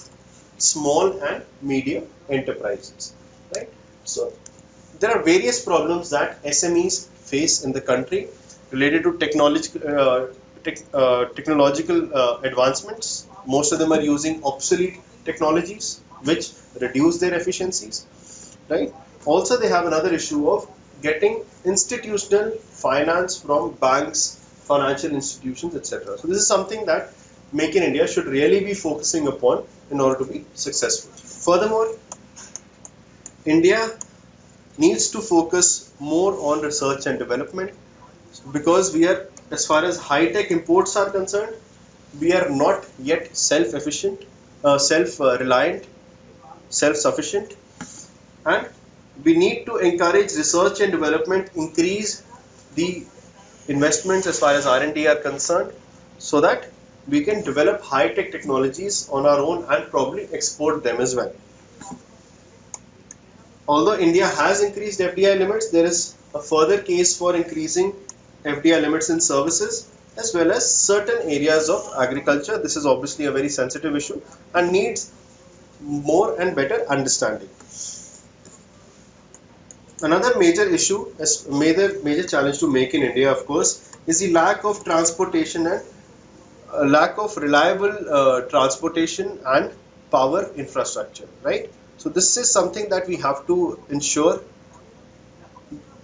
small and medium enterprises, right? So there are various problems that SMEs face in the country related to technological advancements. Most of them are using obsolete technologies which reduce their efficiencies, right? Also, they have another issue of getting institutional finance from banks, financial institutions, etc. So this is something that Make in India should really be focusing upon in order to be successful. Furthermore, India needs to focus more on research and development, because we are, as far as high-tech imports are concerned, we are not yet self-efficient, self-reliant, self-sufficient, and we need to encourage research and development, increase the investments as far as R&D are concerned, so that we can develop high-tech technologies on our own and probably export them as well. Although India has increased FDI limits, there is a further case for increasing FDI limits in services as well as certain areas of agriculture. This is obviously a very sensitive issue and needs more and better understanding. Another major issue, major challenge to Make in India, of course, is the lack of transportation and lack of reliable transportation and power infrastructure, right? So this is something that we have to ensure.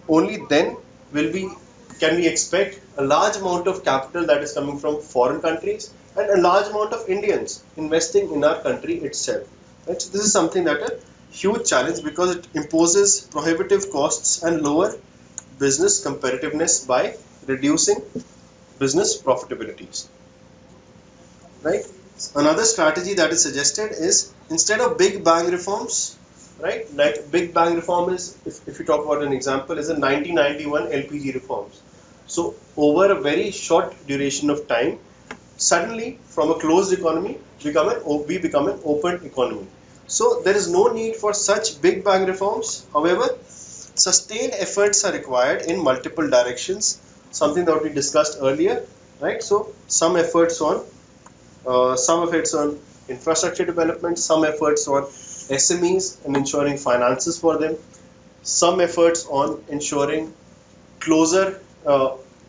Only then can we expect a large amount of capital that is coming from foreign countries and a large amount of Indians investing in our country itself. Right? So this is something that a huge challenge, because it imposes prohibitive costs and lower business competitiveness by reducing business profitabilities. Right? Another strategy that is suggested is, instead of big bang reforms, right? Like big bang reform is, if you talk about an example, is the 1991 LPG reforms. So over a very short duration of time, suddenly from a closed economy, we become an open economy. So there is no need for such big bang reforms. However, sustained efforts are required in multiple directions, something that we discussed earlier, right? So some efforts on infrastructure development, some efforts on SMEs and ensuring finances for them, some efforts on ensuring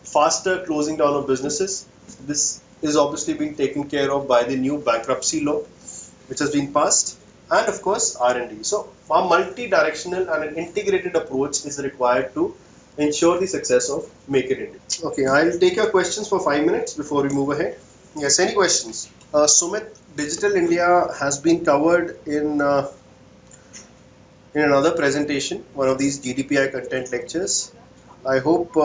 faster closing down of businesses. This is obviously being taken care of by the new bankruptcy law which has been passed, and of course R&D. So a multi-directional and an integrated approach is required to ensure the success of Make in India. Okay, I'll take your questions for 5 minutes before we move ahead. Yes, any questions? Sumit, Digital India has been covered in another presentation, one of these GDPI content lectures. I hope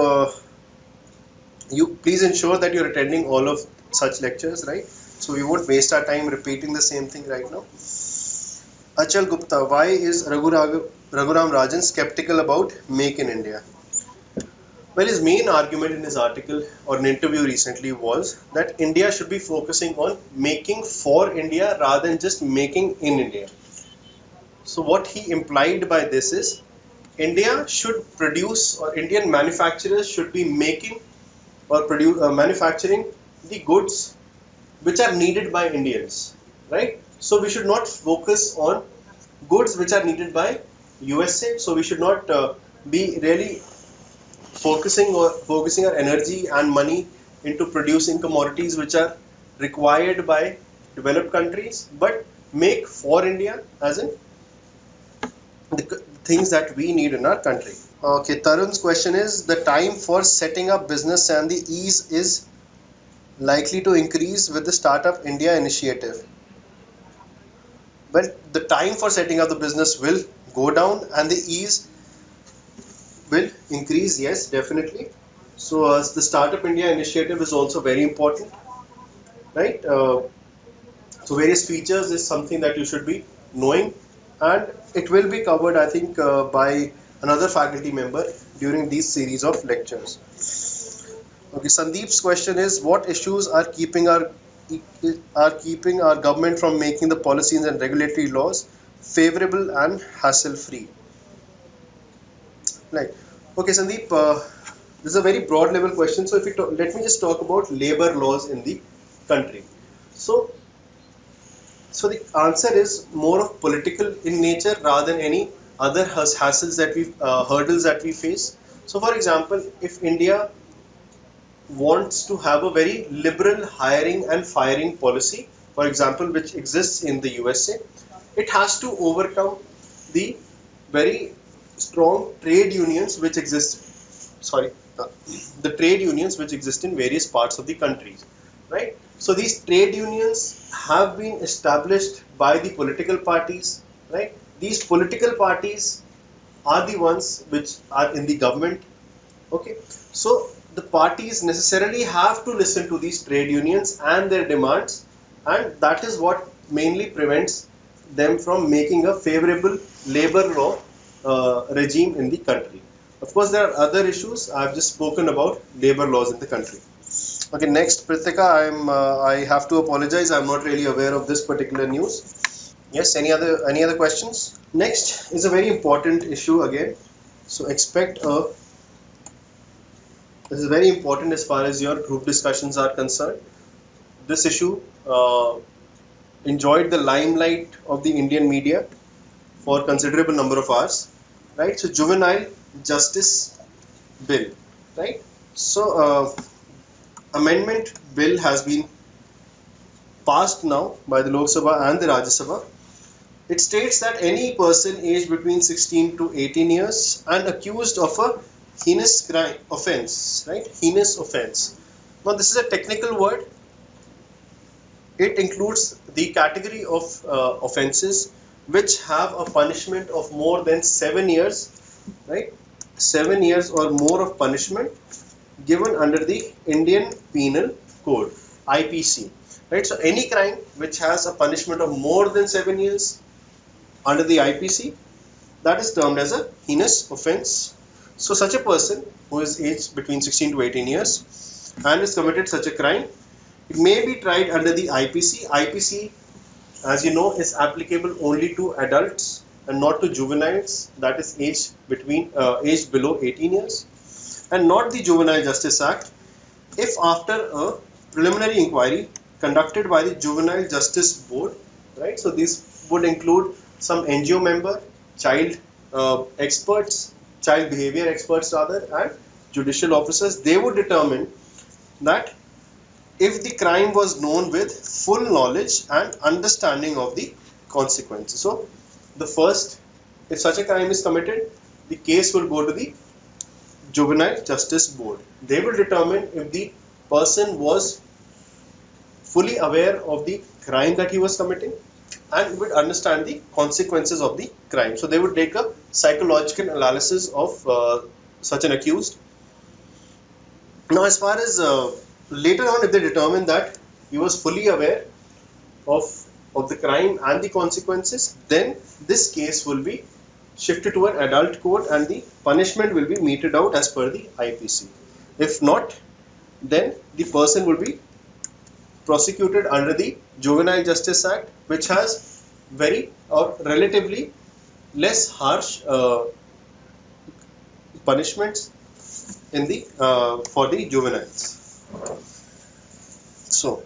you please ensure that you're attending all of such lectures, right? So we won't waste our time repeating the same thing right now. Achal Gupta, why is Raghuram Rajan skeptical about Make in India? Well, his main argument in his article or an interview recently was that India should be focusing on making for India rather than just making in India. So what he implied by this is, India should produce, or Indian manufacturers should be making or manufacturing the goods which are needed by Indians, right? So we should not focus on goods which are needed by USA. So we should not be really focusing our energy and money into producing commodities which are required by developed countries, but make for India, as in the things that we need in our country. Okay, Tarun's question is, the time for setting up business and the ease is likely to increase with the Startup India initiative. Well, the time for setting up the business will go down and the ease will increase, yes, definitely. So the Startup India initiative is also very important, right? So various features is something that you should be knowing, and it will be covered, I think, by another faculty member during these series of lectures. Okay, Sandeep's question is, what issues are keeping our government from making the policies and regulatory laws favorable and hassle free? Right. Okay, Sandeep, this is a very broad level question. So if you let me just talk about labor laws in the country. So so the answer is more of political in nature rather than any other hassles that we hurdles that we face. So for example, if India wants to have a very liberal hiring and firing policy, for example, which exists in the USA, it has to overcome the very strong trade unions which exist. Sorry, the trade unions which exist in various parts of the countries, right? So these trade unions have been established by the political parties, right? These political parties are the ones which are in the government. Okay, so the parties necessarily have to listen to these trade unions and their demands, and that is what mainly prevents them from making a favorable labor law regime in the country. Of course, there are other issues. I've just spoken about labor laws in the country. Okay, next, Prithika, I have to apologize. I'm not really aware of this particular news. Yes, any other questions? Next is a very important issue again. So expect a This is very important as far as your group discussions are concerned. This issue enjoyed the limelight of the Indian media for a considerable number of hours, right? So juvenile justice bill, right? So amendment bill has been passed now by the Lok Sabha and the Rajya Sabha. It states that any person aged between 16 to 18 years and accused of a heinous crime offense, right? Heinous offense. Now this is a technical word. It includes the category of offenses which have a punishment of more than 7 years, right? 7 years or more of punishment given under the Indian Penal Code, IPC, right? So any crime which has a punishment of more than 7 years under the IPC, that is termed as a heinous offense. So such a person who is aged between 16 to 18 years and has committed such a crime, it may be tried under the IPC. IPC, as you know, is applicable only to adults and not to juveniles, that is aged below 18 years, and not the Juvenile Justice Act. If after a preliminary inquiry conducted by the Juvenile Justice Board, right? So this would include some NGO member, child experts, child behavior experts rather, and judicial officers. They would determine that if the crime was known with full knowledge and understanding of the consequences. So if such a crime is committed, the case will go to the Juvenile Justice Board. They will determine if the person was fully aware of the crime that he was committing and would understand the consequences of the crime. So they would take a psychological analysis of such an accused. Now, as far as later on, if they determine that he was fully aware of the crime and the consequences, then this case will be shifted to an adult court and the punishment will be meted out as per the IPC. If not, then the person will be prosecuted under the Juvenile Justice Act, which has very or relatively less harsh punishments in the for the juveniles. So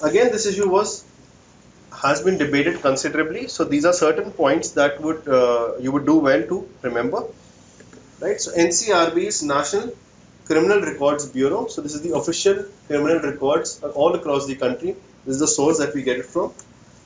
again, this issue has been debated considerably. So these are certain points that you would do well to remember, right? So NCRB's National Criminal Records Bureau. So this is the official criminal records all across the country. This is the source that we get it from.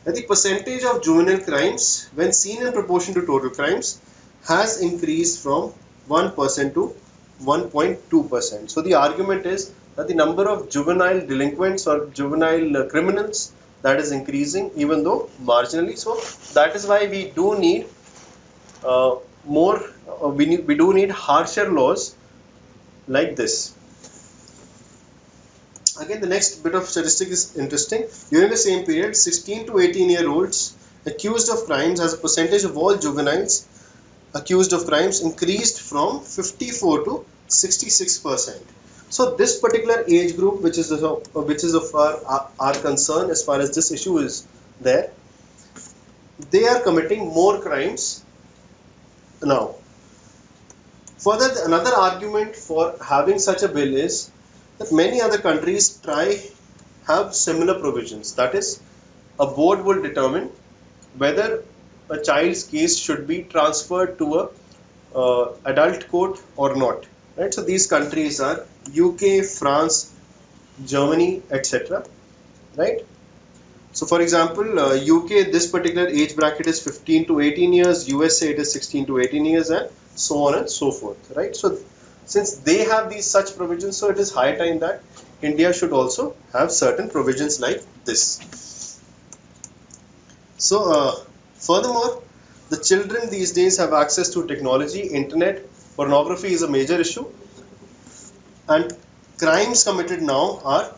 And the percentage of juvenile crimes when seen in proportion to total crimes has increased from 1% to 1.2%. So the argument is that the number of juvenile delinquents or juvenile criminals, that is increasing, even though marginally. So that is why we do need we do need harsher laws like this. Again, the next bit of statistic is interesting. During the same period, 16 to 18-year-olds accused of crimes as a percentage of all juveniles accused of crimes increased from 54 to 66%. So this particular age group, which is of our concern as far as this issue is there, they are committing more crimes now. Further, another argument for having such a bill is that many other countries have similar provisions. That is, a board will determine whether a child's case should be transferred to a adult court or not. Right? So these countries are UK, France, Germany, etc. Right? So for example, UK, this particular age bracket is 15 to 18 years, USA it is 16 to 18 years, and so on and so forth, right? So since they have these such provisions, so it is high time that India should also have certain provisions like this. So furthermore, the children these days have access to technology, internet, pornography is a major issue, and crimes committed now are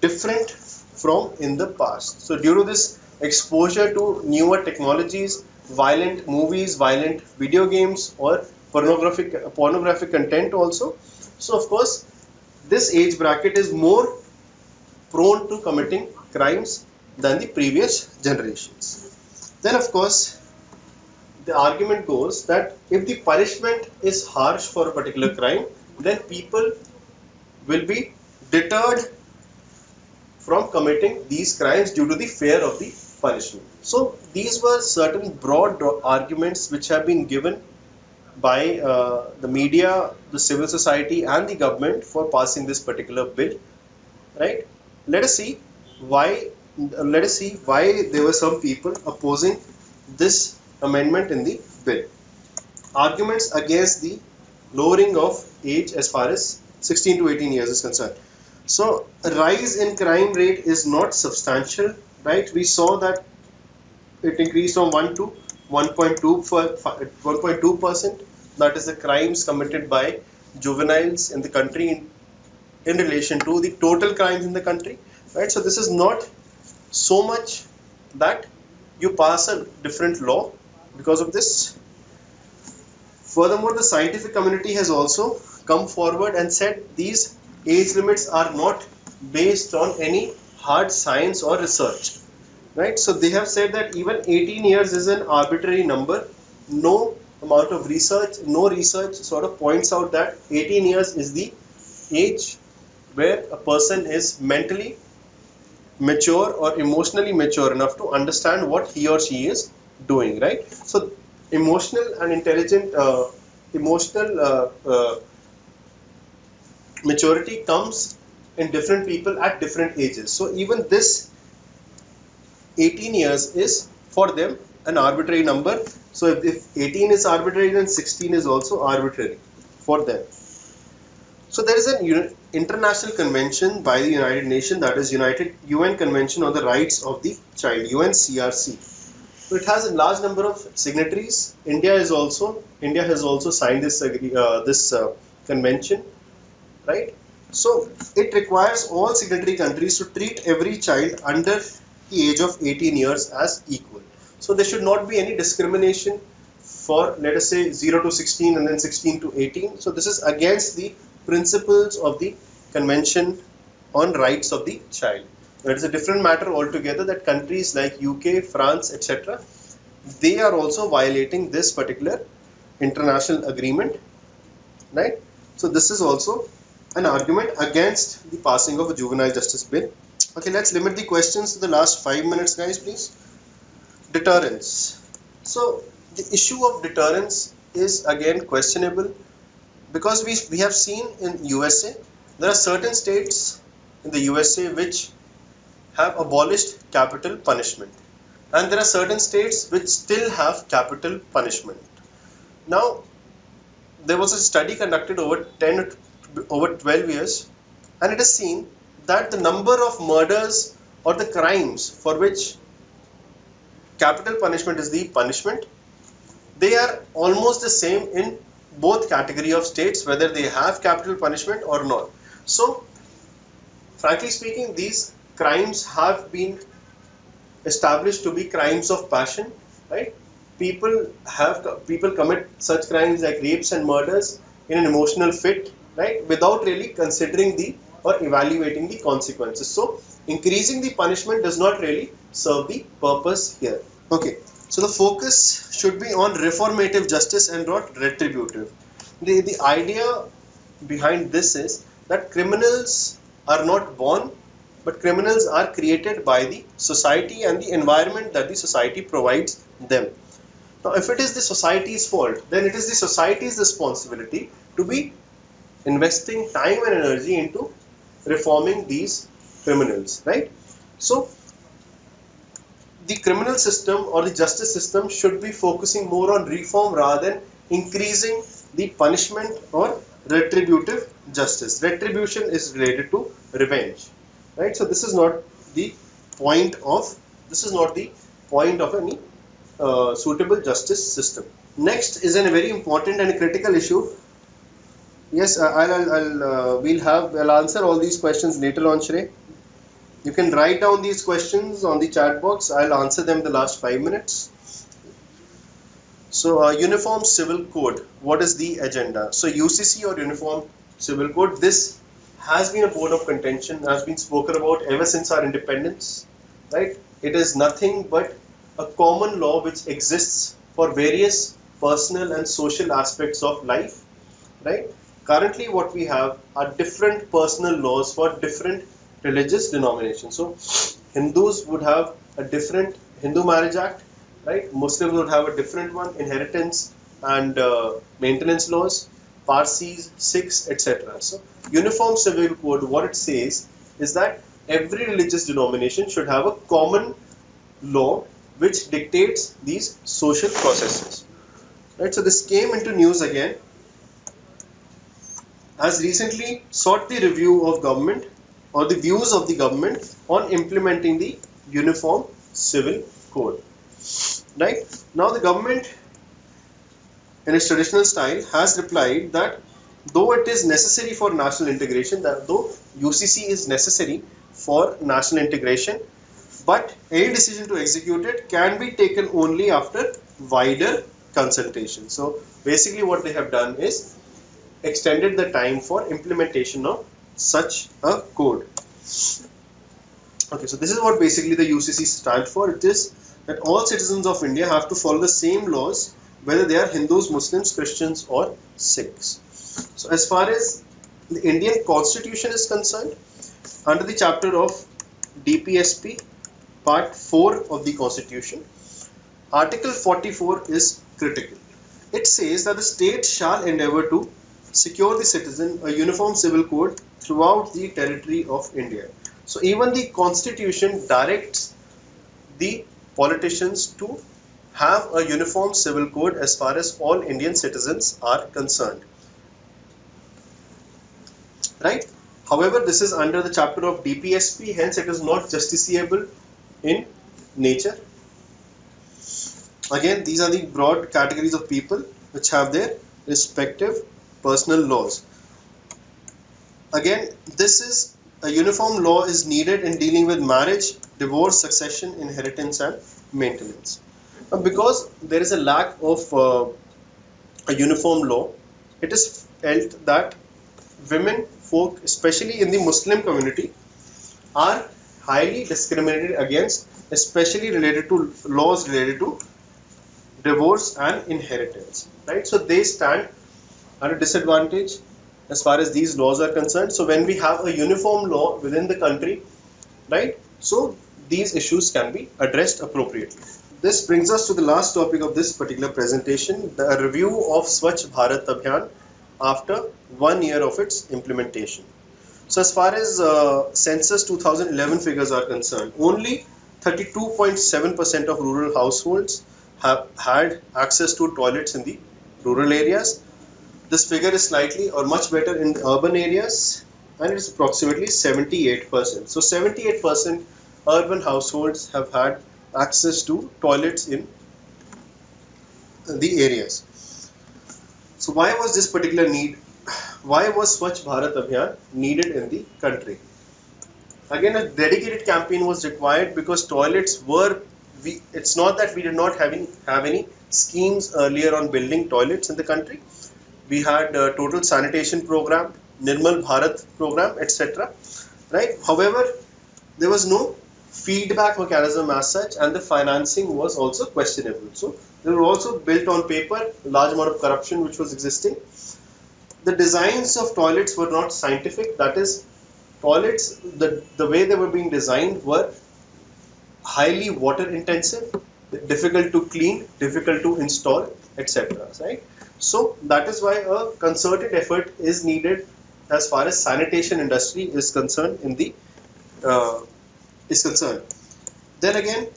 different from in the past. So due to this exposure to newer technologies, violent movies, violent video games, or pornographic content also, so of course this age bracket is more prone to committing crimes than the previous generations. Then of course the argument goes that if the punishment is harsh for a particular crime, then people will be deterred from committing these crimes due to the fear of the punishment. So these were certain broad arguments which have been given by the media, the civil society, and the government for passing this particular bill. Right? Let us see why there were some people opposing this amendment in the bill. Arguments against the lowering of age as far as 16 to 18 years is concerned. So a rise in crime rate is not substantial, right? We saw that it increased from 1 to 1.2%. That is the crimes committed by juveniles in the country in relation to the total crimes in the country, right? So this is not so much that you pass a different law because of this. Furthermore, the scientific community has also come forward and said these age limits are not based on any hard science or research, right? So they have said that even 18 years is an arbitrary number. No amount of research, no research sort of points out that 18 years is the age where a person is mentally mature or emotionally mature enough to understand what he or she is doing, right? So emotional and intelligent maturity comes in different people at different ages. So even this 18 years is for them an arbitrary number. So if 18 is arbitrary, then 16 is also arbitrary for them. So there is an international convention by the United Nations, that is UN Convention on the Rights of the Child, UNCRC. So it has a large number of signatories. India has also signed this convention, right? So it requires all signatory countries to treat every child under the age of 18 years as equal. So there should not be any discrimination for, let us say, 0 to 16 and then 16 to 18. So this is against the principles of the Convention on Rights of the Child. It is a different matter altogether that countries like UK, France, etc., they are also violating this particular international agreement, right? So this is also an argument against the passing of a juvenile justice bill. Okay, let's limit the questions to the last 5 minutes, guys, please. Deterrence. So the issue of deterrence is again questionable because we have seen in USA, there are certain states in the USA which have abolished capital punishment, and there are certain states which still have capital punishment. Now, there was a study conducted over 12 years, and it is seen that the number of murders or the crimes for which capital punishment is the punishment, they are almost the same in both category of states, whether they have capital punishment or not. So, frankly speaking, these crimes have been established to be crimes of passion, right? People commit such crimes like rapes and murders in an emotional fit, right, without really considering the or evaluating the consequences. So increasing the punishment does not really serve the purpose here. Okay, so the focus should be on reformative justice and not retributive. The idea behind this is that criminals are not born, but criminals are created by the society and the environment that the society provides them. Now, if it is the society's fault, then it is the society's responsibility to be investing time and energy into reforming these criminals, right? So, the criminal system or the justice system should be focusing more on reform rather than increasing the punishment or retributive justice. Retribution is related to revenge, right? So this is not the point of any suitable justice system. Next is a very important and critical issue. Yes, I'll answer all these questions later on, Shrey. You can write down these questions on the chat box. I'll answer them in the last 5 minutes. So, Uniform Civil Code. What is the agenda? So, UCC or Uniform Civil Code. This has been a bone of contention, has been spoken about ever since our independence. Right? It is nothing but a common law which exists for various personal and social aspects of life. Right? Currently, what we have are different personal laws for different religious denominations. So Hindus would have a different Hindu Marriage Act, right? Muslims would have a different one, inheritance and maintenance laws, Parsis, Sikhs, etc. So Uniform Civil Code, what it says is that every religious denomination should have a common law which dictates these social processes. Right? So this came into news again, has recently sought the review of government or the views of the government on implementing the Uniform Civil Code. Right? Now the government in its traditional style has replied that though it is necessary for national integration, that though UCC is necessary for national integration, but any decision to execute it can be taken only after wider consultation. So basically what they have done is extended the time for implementation of such a code. Okay, so this is what basically the UCC stands for. It is that all citizens of India have to follow the same laws, whether they are Hindus, Muslims, Christians or Sikhs. So as far as the Indian Constitution is concerned, under the chapter of DPSP, part 4 of the Constitution, Article 44 is critical. It says that the state shall endeavour to secure the citizen a uniform civil code throughout the territory of India. So even the Constitution directs the politicians to have a uniform civil code as far as all Indian citizens are concerned. Right? However, this is under the chapter of DPSP, hence it is not justiciable in nature. Again, these are the broad categories of people which have their respective personal laws. Again, this is a uniform law is needed in dealing with marriage, divorce, succession, inheritance and maintenance. Because there is a lack of a uniform law, it is felt that women folk, especially in the Muslim community, are highly discriminated against, especially related to laws related to divorce and inheritance. Right? So they stand at a disadvantage as far as these laws are concerned. So when we have a uniform law within the country, right, so these issues can be addressed appropriately. This brings us to the last topic of this particular presentation, the review of Swachh Bharat Abhiyan after 1 year of its implementation. So as far as census 2011 figures are concerned, only 32.7% of rural households have had access to toilets in the rural areas. This figure is slightly or much better in the urban areas, and it is approximately 78%. So 78% urban households have had access to toilets in the areas. So why was this particular need? Why was Swachh Bharat Abhiyan needed in the country? Again, a dedicated campaign was required because toilets were, it's not that we did not have any schemes earlier on building toilets in the country. we had a total sanitation program, Nirmal Bharat program, etc. Right? However, there was no feedback mechanism as such, and the financing was also questionable. So they were also built on paper, large amount of corruption which was existing. The designs of toilets were not scientific. That is, toilets, the way they were being designed were highly water intensive, difficult to clean, difficult to install, etc. Right? So that is why a concerted effort is needed as far as sanitation industry is concerned uh, is concerned. Then again,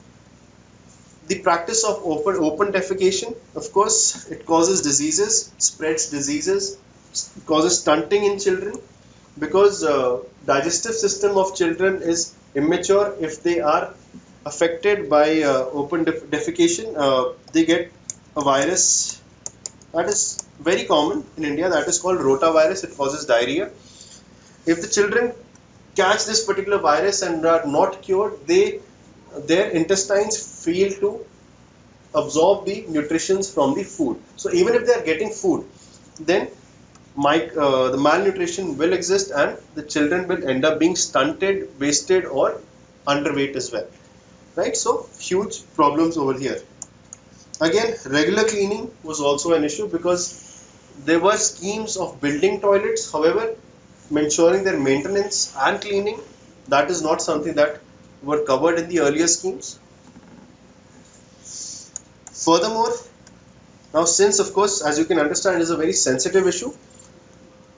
the practice of open defecation, of course, it causes diseases, spreads diseases, causes stunting in children, because digestive system of children is immature. If they are affected by open defecation, they get a virus that is very common in India, that is called rotavirus. It causes diarrhea. If the children catch this particular virus and are not cured, their intestines fail to absorb the nutritions from the food. So even if they are getting food, then the malnutrition will exist, and the children will end up being stunted, wasted, or underweight as well. Right? So huge problems over here. Again, regular cleaning was also an issue, because there were schemes of building toilets. However, ensuring their maintenance and cleaning, that is not something that were covered in the earlier schemes. Furthermore, now since of course, as you can understand, it is a very sensitive issue,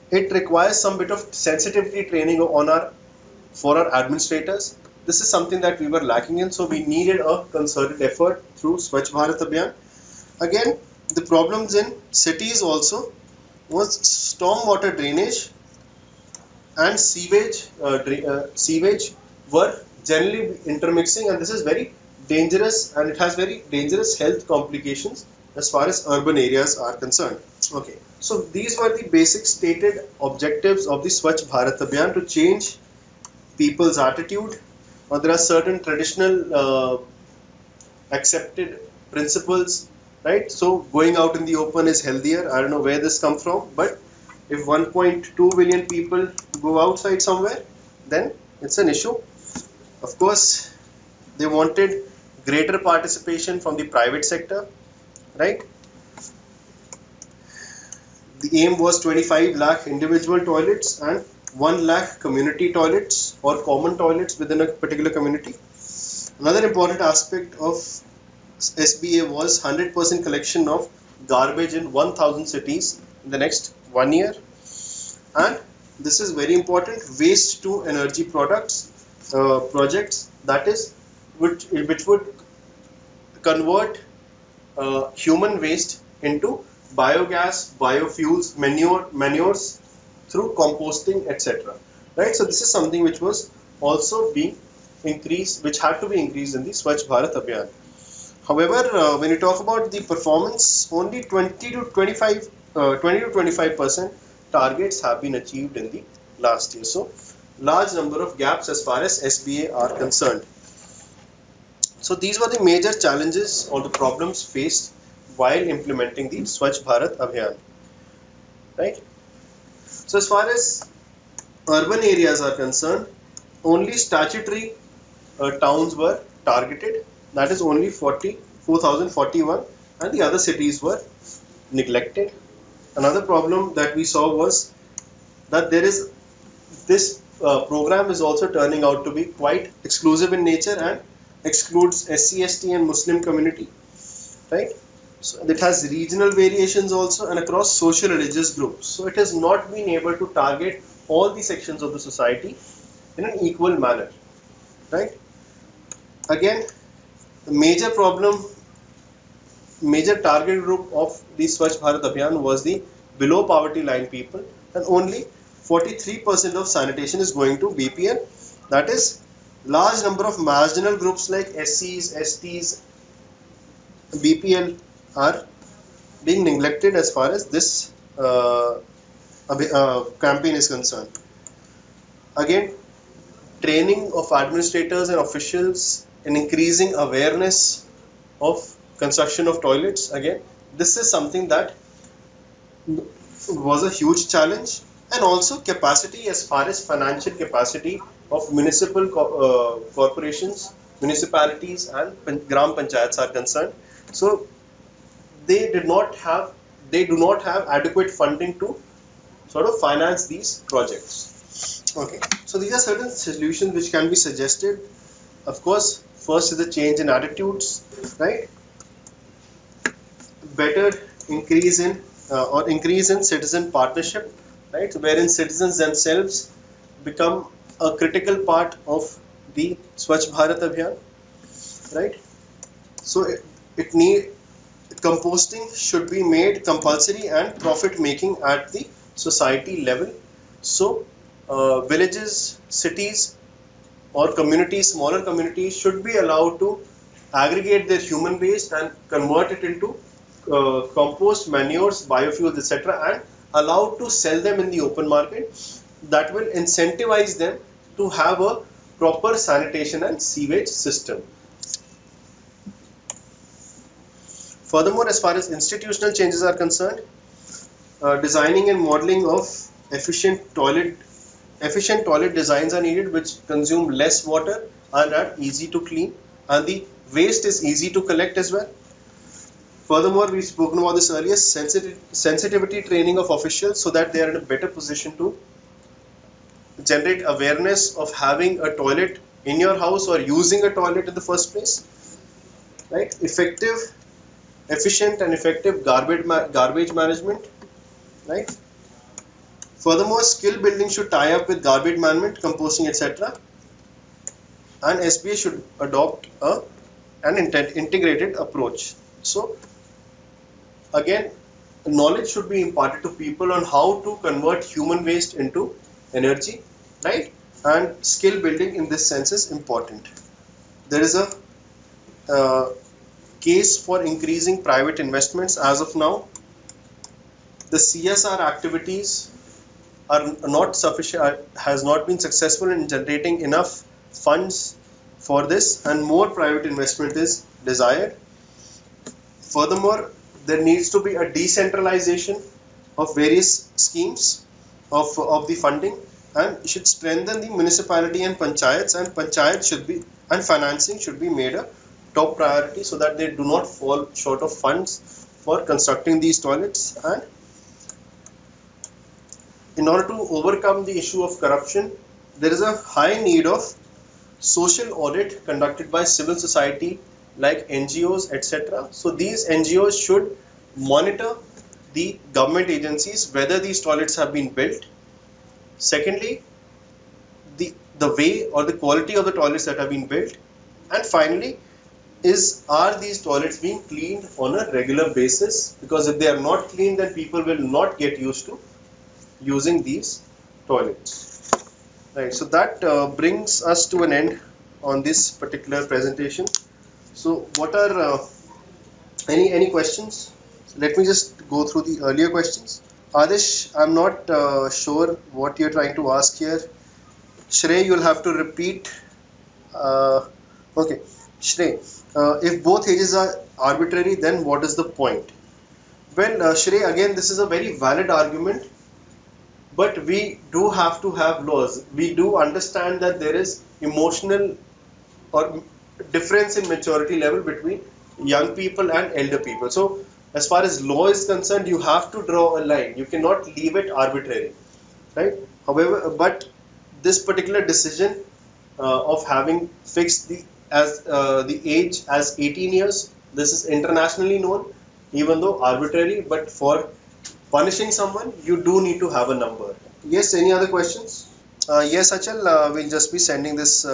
it requires some bit of sensitivity training for our administrators. This is something that we were lacking in, so we needed a concerted effort through Swachh Bharat Abhiyan. Again, the problems in cities also was stormwater drainage and sewage were generally intermixing, and this is very dangerous, and it has very dangerous health complications as far as urban areas are concerned. Okay, so these were the basic stated objectives of the Swachh Bharat Abhiyan, to change people's attitude. There are certain traditional accepted principles, right? So going out in the open is healthier. I don't know where this comes from, but if 1.2 billion people go outside somewhere, then it's an issue. Of course, they wanted greater participation from the private sector, right? The aim was 25 lakh individual toilets and 1 lakh community toilets or common toilets within a particular community. Another important aspect of SBA was 100% collection of garbage in 1000 cities in the next 1 year. And this is very important, waste to energy projects, that is, which would convert human waste into biogas, biofuels, manures through composting, etc. Right? So this is something which was also being increased, which had to be increased in the Swachh Bharat Abhiyan. However, when you talk about the performance, only 20 to 25% targets have been achieved in the last year. So large number of gaps as far as SBA are concerned. So these were the major challenges or the problems faced while implementing the Swachh Bharat Abhiyan. Right? So as far as urban areas are concerned, only statutory towns were targeted, that is only 4,041, and the other cities were neglected. Another problem that we saw was that this program is also turning out to be quite exclusive in nature and excludes SC, ST and Muslim community, right? So it has regional variations also and across social religious groups. So it has not been able to target all the sections of the society in an equal manner, right? Again, the major target group of the Swachh Bharat Abhiyan was the below poverty line people, and only 43% of sanitation is going to BPL. That is, large number of marginal groups like SCs, STs, BPL are being neglected as far as this campaign is concerned. Again, training of administrators and officials in increasing awareness of construction of toilets. Again, this is something that was a huge challenge, and also capacity as far as financial capacity of municipal corporations, municipalities and gram panchayats are concerned. So they did not have they do not have adequate funding to sort of finance these projects. Okay, so these are certain solutions which can be suggested. Of course, first is the change in attitudes, right? Better increase in increase in citizen partnership, right? So wherein citizens themselves become a critical part of the Swachh Bharat Abhiyan, right? So it need composting should be made compulsory and profit making at the society level. So villages, cities or communities, smaller communities should be allowed to aggregate their human waste and convert it into compost, manures, biofuels, etc., and allowed to sell them in the open market. That will incentivize them to have a proper sanitation and sewage system. Furthermore, as far as institutional changes are concerned, designing and modeling of efficient toilet designs are needed, which consume less water and are easy to clean, and the waste is easy to collect as well. Furthermore, we've spoken about this earlier, sensitivity training of officials so that they are in a better position to generate awareness of having a toilet in your house or using a toilet in the first place, right? Efficient and effective garbage management, right? Furthermore, skill building should tie up with garbage management, composting, etc. And SBA should adopt an integrated approach. So again, knowledge should be imparted to people on how to convert human waste into energy, right? And skill building in this sense is important. There is a case for increasing private investments. As of now, the CSR activities are not sufficient, has not been successful in generating enough funds for this, and more private investment is desired. Furthermore, there needs to be a decentralization of various schemes of the funding, and should strengthen the municipality and panchayats, and financing should be made a top priority so that they do not fall short of funds for constructing these toilets. And in order to overcome the issue of corruption, there is a high need of social audit conducted by civil society like NGOs, etc. So these NGOs should monitor the government agencies whether these toilets have been built. Secondly, the way or the quality of the toilets that have been built. And finally, are these toilets being cleaned on a regular basis? Because if they are not cleaned, then people will not get used to using these toilets. Right. So that brings us to an end on this particular presentation. So what are any questions? Let me just go through the earlier questions. Adish, I'm not sure what you're trying to ask here. Shrey, you'll have to repeat. Okay, Shrey, if both ages are arbitrary, then what is the point? Well, Shrey, again, this is a very valid argument, but we do have to have laws. We do understand that there is emotional or difference in maturity level between young people and elder people. So as far as law is concerned, you have to draw a line. You cannot leave it arbitrary, right? However, but this particular decision of having fixed the age as 18 years, this is internationally known, even though arbitrary, but for punishing someone, you do need to have a number. Yes, any other questions? Yes, Achal, we'll just be sending this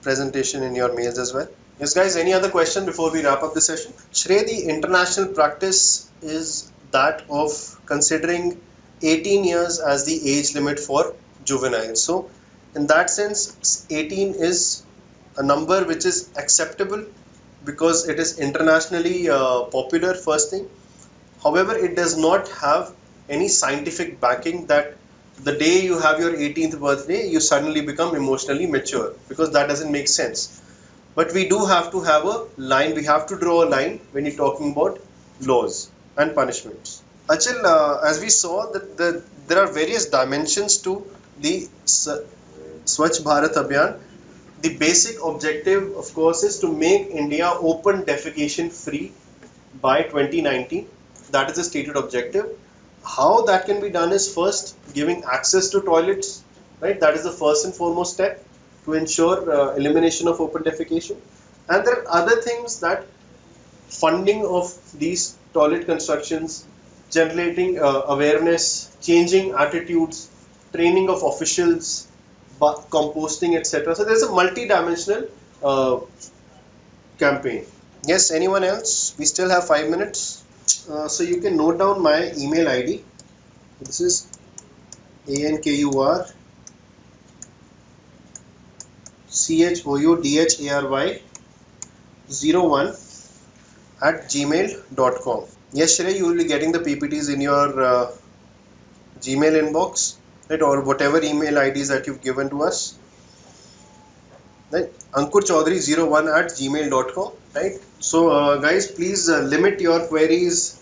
presentation in your mails as well. Yes, guys, any other question before we wrap up the session? Shrey, the international practice is that of considering 18 years as the age limit for juveniles. So, in that sense, 18 is a number which is acceptable because it is internationally popular, first thing. However, it does not have any scientific backing that the day you have your 18th birthday, you suddenly become emotionally mature, because that doesn't make sense. But we do have to have a line, we have to draw a line when you're talking about laws and punishments. Achal, as we saw that there are various dimensions to the Swachh Bharat Abhiyan. The basic objective, of course, is to make India open defecation free by 2019. That is the stated objective. How that can be done is first giving access to toilets, right? That is the first and foremost step to ensure elimination of open defecation. And there are other things, that funding of these toilet constructions, generating awareness, changing attitudes, training of officials, composting, etc. So there's a multi-dimensional campaign. Yes, anyone else? We still have 5 minutes. So you can note down my email ID. This is ANKURCHOUDHARY01@gmail.com. Yes, Shrey, you will be getting the PPTs in your Gmail inbox, right, or whatever email IDs that you've given to us. Right? AnkurChaudhary01@gmail.com. Right? So, guys, please limit your queries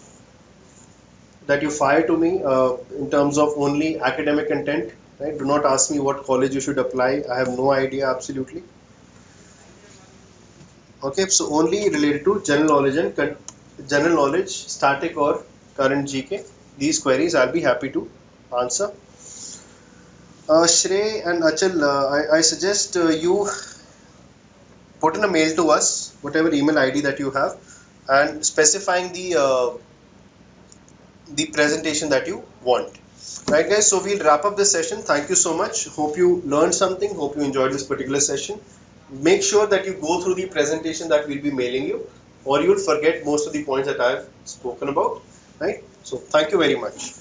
that you fire to me in terms of only academic content. Right? Do not ask me what college you should apply. I have no idea, absolutely. Okay, so only related to general knowledge, static or current GK. These queries I'll be happy to answer. Shrey and Achal, I suggest you put in a mail to us, whatever email ID that you have, and specifying the presentation that you want. Right, guys, so we'll wrap up this session. Thank you so much. Hope you learned something. Hope you enjoyed this particular session. Make sure that you go through the presentation that we'll be mailing you, or you'll forget most of the points that I've spoken about. Right? So thank you very much.